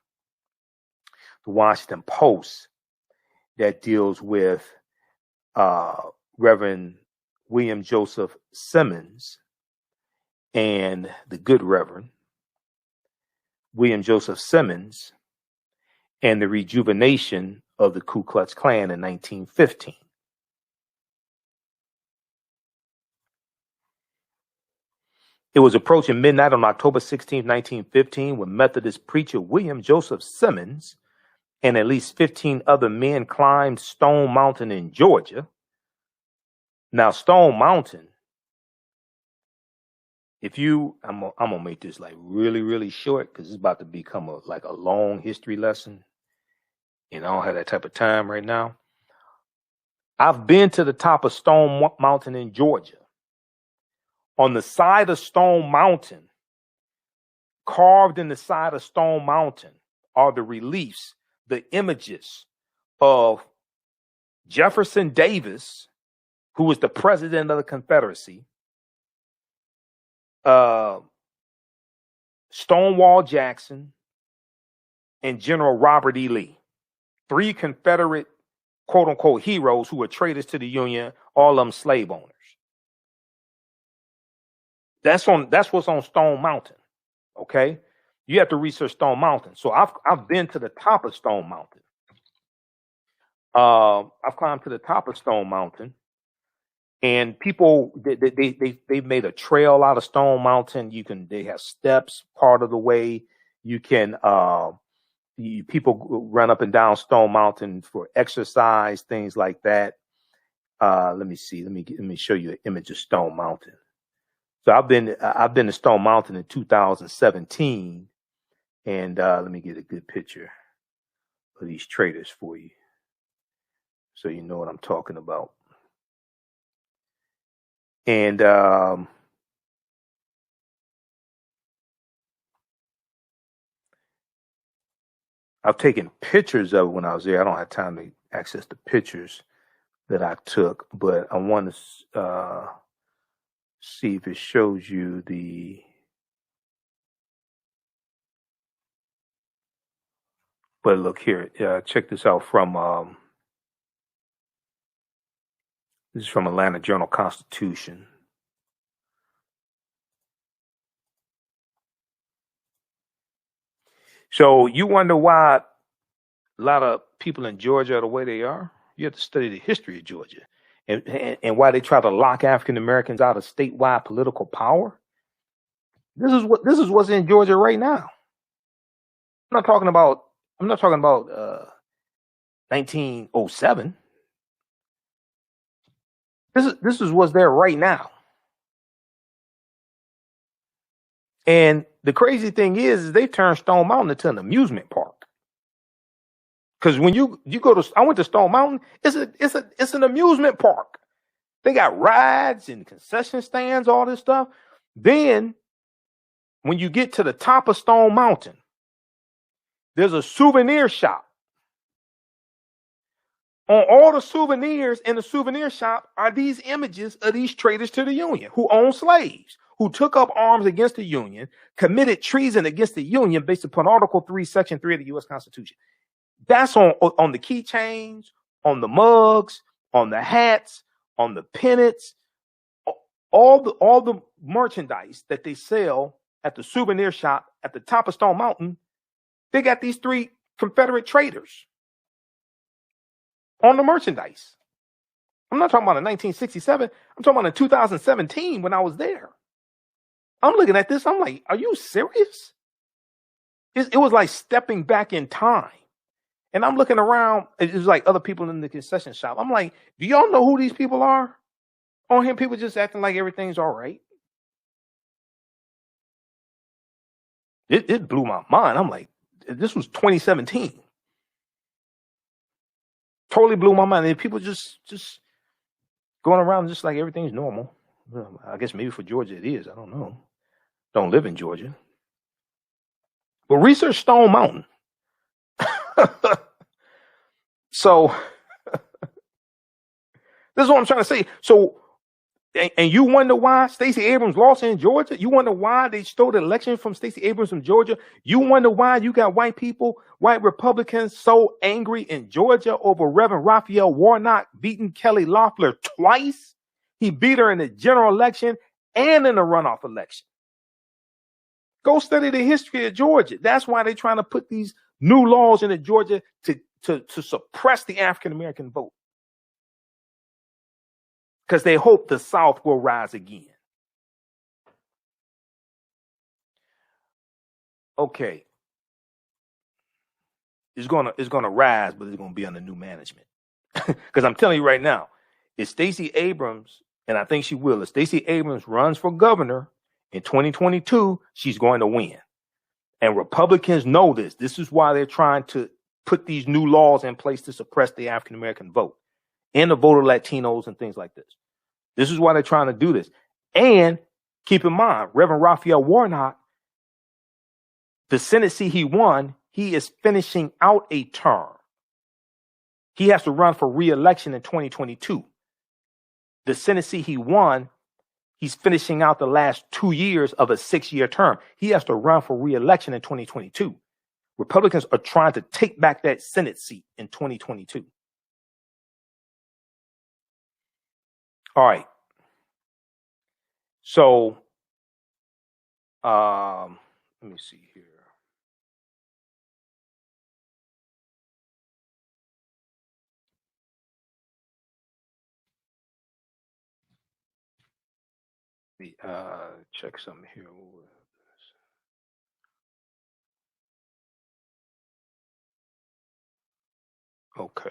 the Washington Post that deals with Reverend William Joseph Simmons and the good Reverend William Joseph Simmons and the rejuvenation of the Ku Klux Klan in 1915. It was approaching midnight on October 16, 1915, when Methodist preacher William Joseph Simmons and at least 15 other men climbed Stone Mountain in Georgia. Now, Stone Mountain, I'm gonna make this like really, really short because it's about to become a long history lesson, and I don't have that type of time right now. I've been to the top of Stone Mountain in Georgia. On the side of Stone Mountain, carved in the side of Stone Mountain, are the reliefs, the images of Jefferson Davis, who was the president of the Confederacy, Stonewall Jackson, and General Robert E. Lee. 3 Confederate, quote unquote, heroes who were traitors to the Union, all of them slave owners. That's what's on Stone Mountain. Okay. You have to research Stone Mountain. So I've been to the top of Stone Mountain. I've climbed to the top of Stone Mountain, and people they've made a trail out of Stone Mountain. They have steps part of the way. You can people run up and down Stone Mountain for exercise, things like that. Let me see. Let me show you an image of Stone Mountain. So I've been to Stone Mountain in 2017, and let me get a good picture of these traitors for you, so you know what I'm talking about. And I've taken pictures of it when I was there. I don't have time to access the pictures that I took, but I want to see if it shows you the. But look here, check this out from this is from Atlanta Journal-Constitution. So you wonder why a lot of people in Georgia are the way they are? You have to study the history of Georgia and why they try to lock African Americans out of statewide political power. This is what's in Georgia right now. I'm not talking about 1907. This is what's there right now. And the crazy thing is they turned Stone Mountain into an amusement park. Because when you go to, I went to Stone Mountain, it's an amusement park. They got rides and concession stands, all this stuff. Then when you get to the top of Stone Mountain, there's a souvenir shop. On all the souvenirs in the souvenir shop are these images of these traitors to the Union who owned slaves, who took up arms against the Union, committed treason against the Union based upon Article 3, Section 3 of the U.S. Constitution. That's on the keychains, on the mugs, on the hats, on the pennants, all the merchandise that they sell at the souvenir shop at the top of Stone Mountain. They got these 3 Confederate traitors on the merchandise. I'm not talking about in 1967. I'm talking about in 2017 when I was there. I'm looking at this. I'm like, are you serious? It was like stepping back in time. And I'm looking around. It was like other people in the concession shop. I'm like, do y'all know who these people are? On here, people just acting like everything's all right. It blew my mind. I'm like, this was 2017. Totally blew my mind. And people just going around just like everything's normal. I guess maybe for Georgia it is. I don't know. Don't live in Georgia. But research Stone Mountain. So This is what I'm trying to say. So, and you wonder why Stacey Abrams lost in Georgia? You wonder why they stole the election from Stacey Abrams from Georgia? You wonder why you got white people, white Republicans so angry in Georgia over Reverend Raphael Warnock beating Kelly Loeffler twice? He beat her in the general election and in the runoff election. Go study the history of Georgia. That's why they're trying to put these new laws into Georgia to suppress the African American vote. Because they hope the South will rise again. Okay. It's gonna rise, but it's gonna be under new management. Because I'm telling you right now, if Stacey Abrams, and I think she will, if Stacey Abrams runs for governor in 2022, she's going to win. And Republicans know this. This is why they're trying to put these new laws in place to suppress the African American vote and the vote of Latinos and things like this. This is why they're trying to do this. And keep in mind, Reverend Raphael Warnock, the Senate seat he won, he is finishing out a term. He has to run for re-election in 2022. The Senate seat he won, he's finishing out the last 2 years of a 6-year term. He has to run for re-election in 2022. Republicans are trying to take back that Senate seat in 2022. All right. So, let me see here. Check something here. Okay.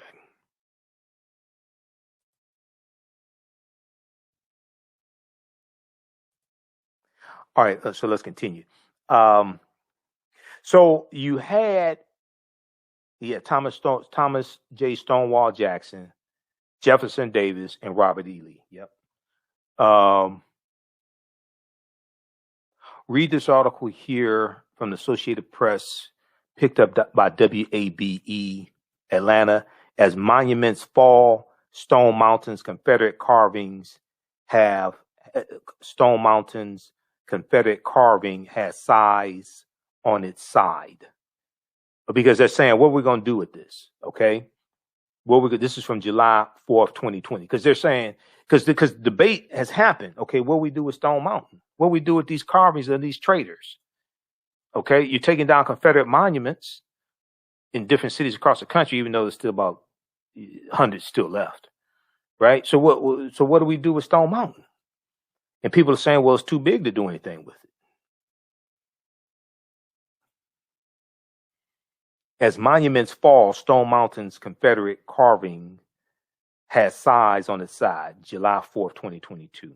All right, so let's continue. So you had, Thomas J. Stonewall Jackson, Jefferson Davis, and Robert E. Lee. Yep. Read this article here from the Associated Press, picked up by WABE Atlanta. As monuments fall, Stone Mountain's Confederate carvings have Stone Mountain's Confederate carving has size on its side. Because they're saying, what are we going to do with this? Okay. This is from July 4th, 2020. Because they're saying, because debate has happened. Okay. What do we do with Stone Mountain? What do we do with these carvings of these traitors? Okay. You're taking down Confederate monuments in different cities across the country, even though there's still about 100 still left. Right. So what do we do with Stone Mountain? And people are saying, well, it's too big to do anything with it. As monuments fall, Stone Mountain's Confederate carving has size on its side, July 4th, 2022.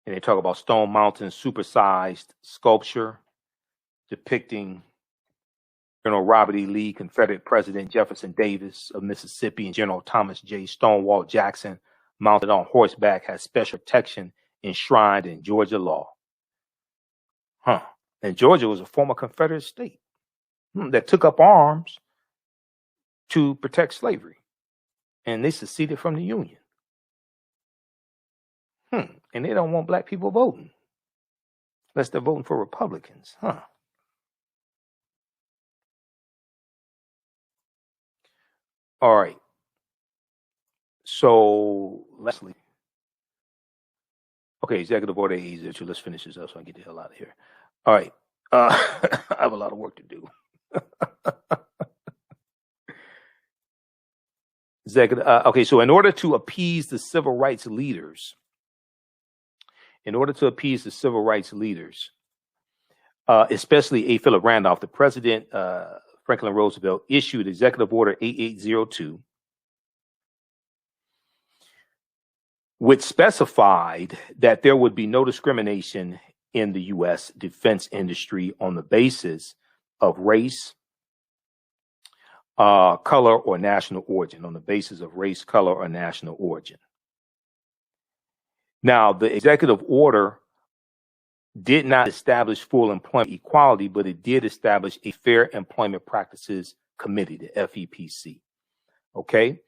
And they talk about Stone Mountain's supersized sculpture depicting General Robert E. Lee, Confederate President Jefferson Davis of Mississippi, and General Thomas J. Stonewall Jackson, mounted on horseback, has special protection enshrined in Georgia law. And Georgia was a former Confederate state that took up arms to protect slavery. And they seceded from the Union. And they don't want black people voting unless they're voting for Republicans. All right. So, Leslie. Okay, Executive Order A02. Let's finish this up so I can get the hell out of here. All right. I have a lot of work to do. Okay, so in order to appease the civil rights leaders, especially A. Philip Randolph, the President, Franklin Roosevelt, issued Executive Order 8802, which specified that there would be no discrimination in the U.S. defense industry on the basis of race, color, or national origin, Now, the executive order did not establish full employment equality, but it did establish a Fair Employment Practices Committee, the FEPC. Okay.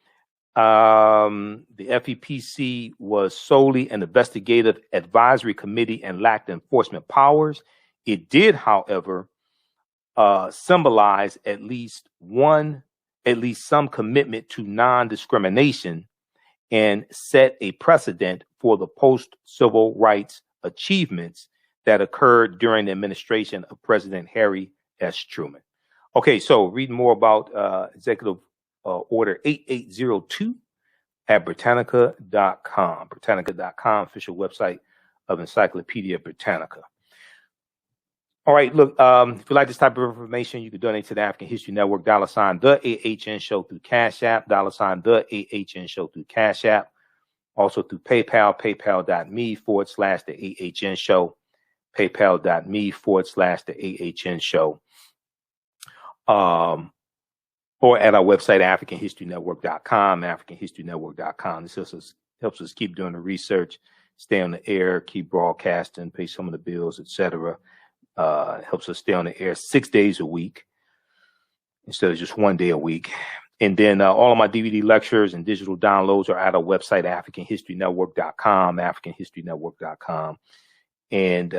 The FEPC was solely an investigative advisory committee and lacked enforcement powers. It did, however, symbolize at least some commitment to non-discrimination and set a precedent for the post-civil rights achievements that occurred during the administration of President Harry S. Truman. Okay, so reading more about Executive Order 8802 at Britannica.com. Britannica.com, official website of Encyclopedia Britannica. All right, look, if you like this type of information, you can donate to the African History Network, $ the AHN Show through Cash App, $ the AHN Show through Cash App, also through PayPal, paypal.me/the AHN Show, paypal.me/the AHN Show, or at our website, AfricanHistoryNetwork.com, AfricanHistoryNetwork.com. This helps us keep doing the research, stay on the air, keep broadcasting, pay some of the bills, etc. Helps us stay on the air 6 days a week instead of just 1 day a week. And then all of my DVD lectures and digital downloads are at our website, AfricanHistoryNetwork.com, AfricanHistoryNetwork.com. And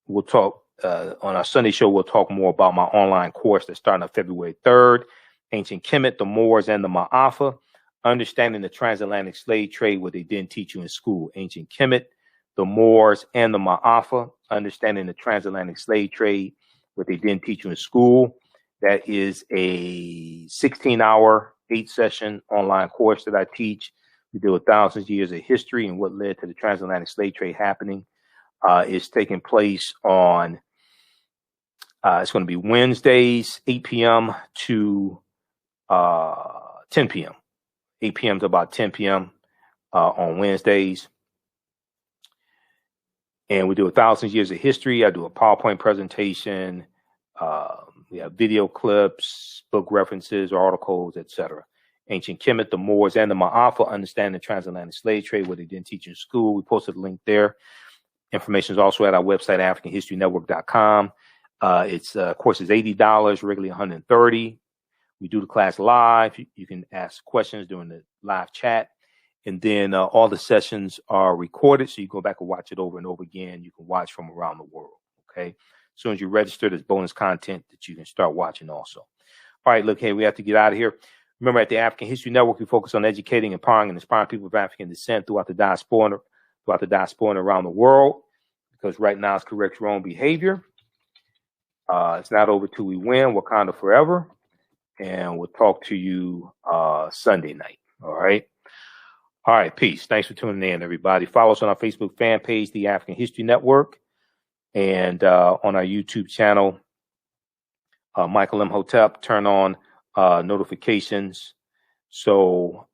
we'll talk on our Sunday show. We'll talk more about my online course that's starting on February 3rd, Ancient Kemet, the Moors, and the Ma'afa, Understanding the Transatlantic Slave Trade, what they didn't teach you in school. Ancient Kemet, the Moors, and the Ma'afa, Understanding the Transatlantic Slave Trade, what they didn't teach you in school. That is a 16-hour, 8-session online course that I teach. We deal with thousands of years of history and what led to the transatlantic slave trade happening. It's taking place on, it's going to be Wednesdays, 8 p.m. to 10 p.m. 8 p.m. to about 10 p.m. On Wednesdays. And we do 1,000 years of history. I do a PowerPoint presentation. We have video clips, book references, articles, etc. Ancient Kemet, the Moors, and the Ma'afa, Understanding the Transatlantic Slave Trade, what they didn't teach in school. We posted a link there. Information is also at our website, AfricanHistoryNetwork.com. It's course is $80, regularly $130. We do the class live. You can ask questions during the live chat. And then all the sessions are recorded, so you go back and watch it over and over again. You can watch from around the world, okay? As soon as you register, there's bonus content that you can start watching also. All right, look, hey, we have to get out of here. Remember, at the African History Network, we focus on educating, empowering, and inspiring people of African descent throughout the diaspora and around the world, because right now it's correct your own behavior. It's not over till we win. Wakanda forever. And we'll talk to you Sunday night, all right? All right, peace. Thanks for tuning in, everybody. Follow us on our Facebook fan page, The African History Network, and on our YouTube channel, Michael Imhotep. Turn on notifications so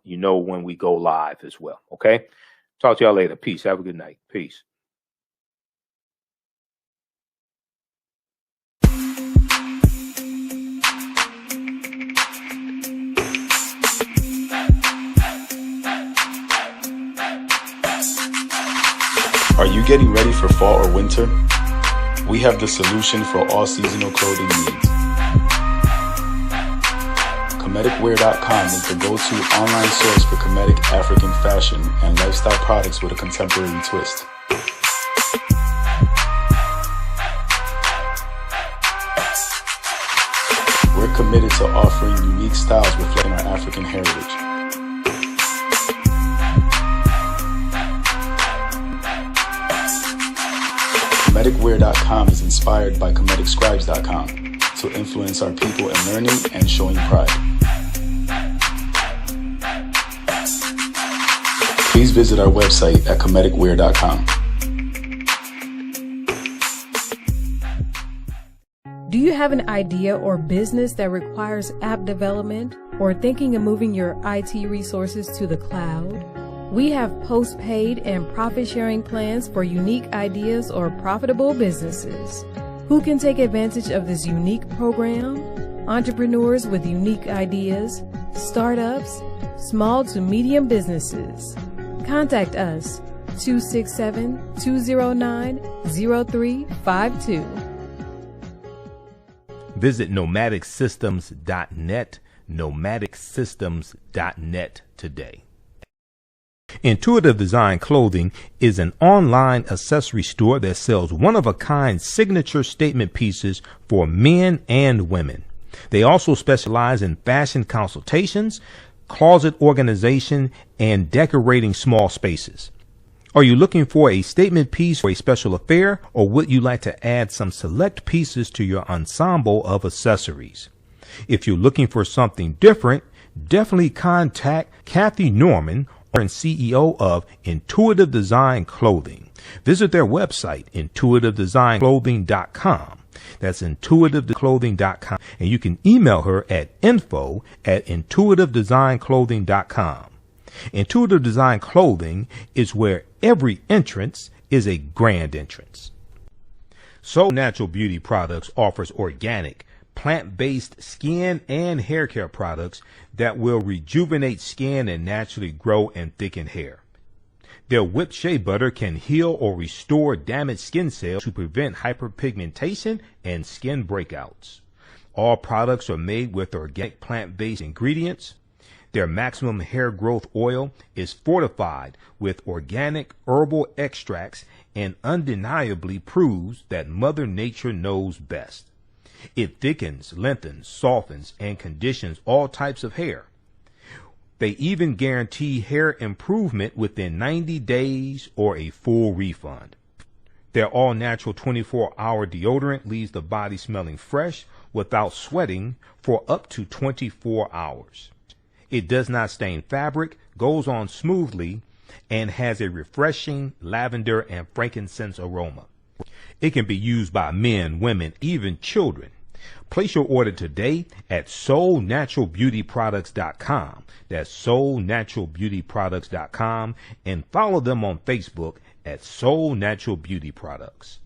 you know when we go live as well, okay? Talk to y'all later. Peace. Have a good night. Peace. Are you getting ready for fall or winter? We have the solution for all seasonal clothing needs. Comedicwear.com is the go-to online source for comedic African fashion and lifestyle products with a contemporary twist. We're committed to offering unique styles reflecting our African heritage. Comedicwear.com is inspired by ComedicScribes.com to influence our people in learning and showing pride. Please visit our website at ComedicWear.com. Do you have an idea or business that requires app development or thinking of moving your IT resources to the cloud? We have post-paid and profit-sharing plans for unique ideas or profitable businesses. Who can take advantage of this unique program? Entrepreneurs with unique ideas, startups, small to medium businesses. Contact us, 267-209-0352. Visit nomadicsystems.net nomadicsystems.net today. Intuitive Design Clothing is an online accessory store that sells one-of-a-kind signature statement pieces for men and women. They also specialize in fashion consultations, closet organization, and decorating small spaces. Are you looking for a statement piece for a special affair, or would you like to add some select pieces to your ensemble of accessories? If you're looking for something different, definitely contact Kathy Norman, and CEO of Intuitive Design Clothing. Visit their website, intuitivedesignClothing.com. That's intuitiveclothing.com. And you can email her at info@intuitivedesignClothing.com. Intuitive Design Clothing is where every entrance is a grand entrance. Soul Natural Beauty Products offers organic, plant-based skin and hair care products that will rejuvenate skin and naturally grow and thicken hair. Their whipped shea butter can heal or restore damaged skin cells to prevent hyperpigmentation and skin breakouts. All products are made with organic plant-based ingredients. Their maximum hair growth oil is fortified with organic herbal extracts and undeniably proves that Mother Nature knows best. It thickens, lengthens, softens, and conditions all types of hair. They even guarantee hair improvement within 90 days or a full refund. Their all-natural 24-hour deodorant leaves the body smelling fresh without sweating for up to 24 hours. It does not stain fabric, goes on smoothly, and has a refreshing lavender and frankincense aroma. It can be used by men, women, even children. Place your order today at soulnaturalbeautyproducts.com. That's soulnaturalbeautyproducts.com, and follow them on Facebook at Soul Natural Beauty Products.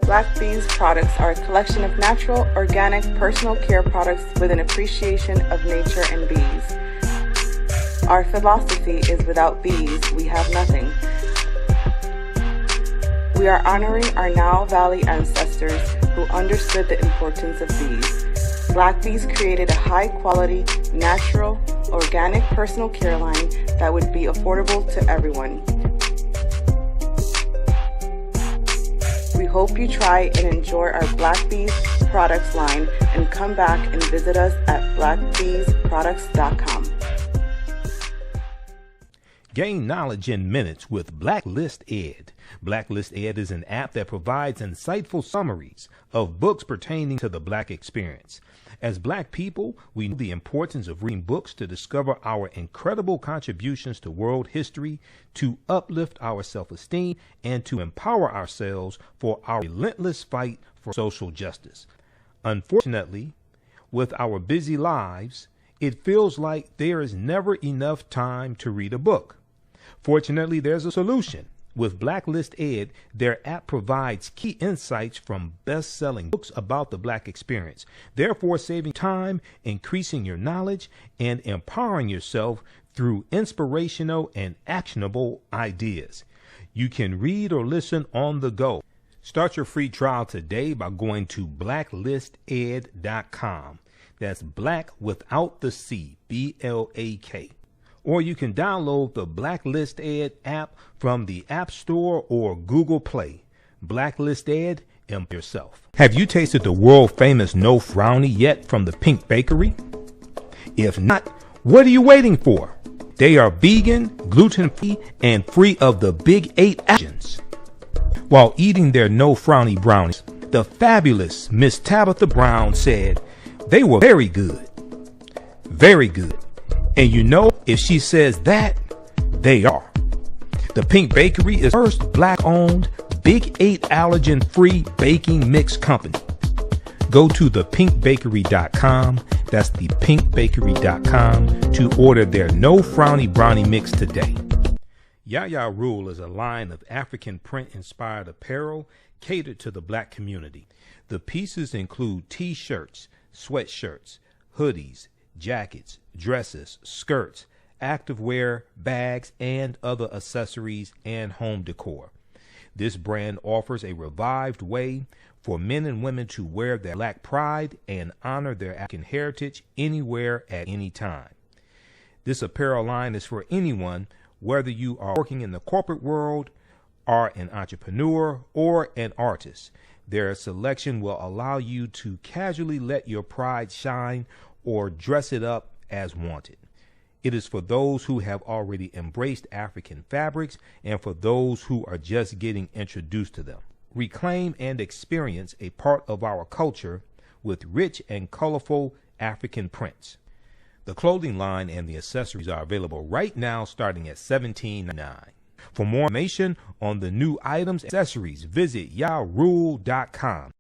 Black Bees products are a collection of natural, organic, personal care products with an appreciation of nature and bees. Our philosophy is without bees, we have nothing. We are honoring our Nile Valley ancestors who understood the importance of bees. Black Bees created a high-quality, natural, organic personal care line that would be affordable to everyone. We hope you try and enjoy our Black Bees products line and come back and visit us at blackbeesproducts.com. Gain knowledge in minutes with Blacklist Ed. Blacklist Ed is an app that provides insightful summaries of books pertaining to the Black experience. As Black people, we know the importance of reading books to discover our incredible contributions to world history, to uplift our self-esteem, and to empower ourselves for our relentless fight for social justice. Unfortunately, with our busy lives, it feels like there is never enough time to read a book. Fortunately, there's a solution. With Blacklist Ed, their app provides key insights from best-selling books about the Black experience, therefore saving time, increasing your knowledge, and empowering yourself through inspirational and actionable ideas. You can read or listen on the go. Start your free trial today by going to blacklisted.com. That's black without the C, B-L-A-K. Or you can download the Blacklist Ed app from the App Store or Google Play. Blacklist Ed, yourself. Have you tasted the world-famous No Frowny yet from the Pink Bakery? If not, what are you waiting for? They are vegan, gluten-free, and free of the big 8 allergens. While eating their No Frowny brownies, the fabulous Miss Tabitha Brown said they were very good. Very good. And you know, if she says that, they are. The Pink Bakery is the first Black-owned, Big 8 allergen-free baking mix company. Go to thepinkbakery.com, that's thepinkbakery.com, to order their No Frowny Brownie Mix today. Ya Rule is a line of African print-inspired apparel catered to the black community. The pieces include t-shirts, sweatshirts, hoodies, jackets, dresses, skirts, activewear, bags, and other accessories and home decor. This brand offers a revived way for men and women to wear their black pride and honor their African heritage anywhere at any time. This apparel line is for anyone, whether you are working in the corporate world, are an entrepreneur, or an artist. Their selection will allow you to casually let your pride shine or dress it up as wanted. It is for those who have already embraced African fabrics and for those who are just getting introduced to them. Reclaim and experience a part of our culture with rich and colorful African prints. The clothing line and the accessories are available right now starting at $17.99. For more information on the new items and accessories, visit yarule.com.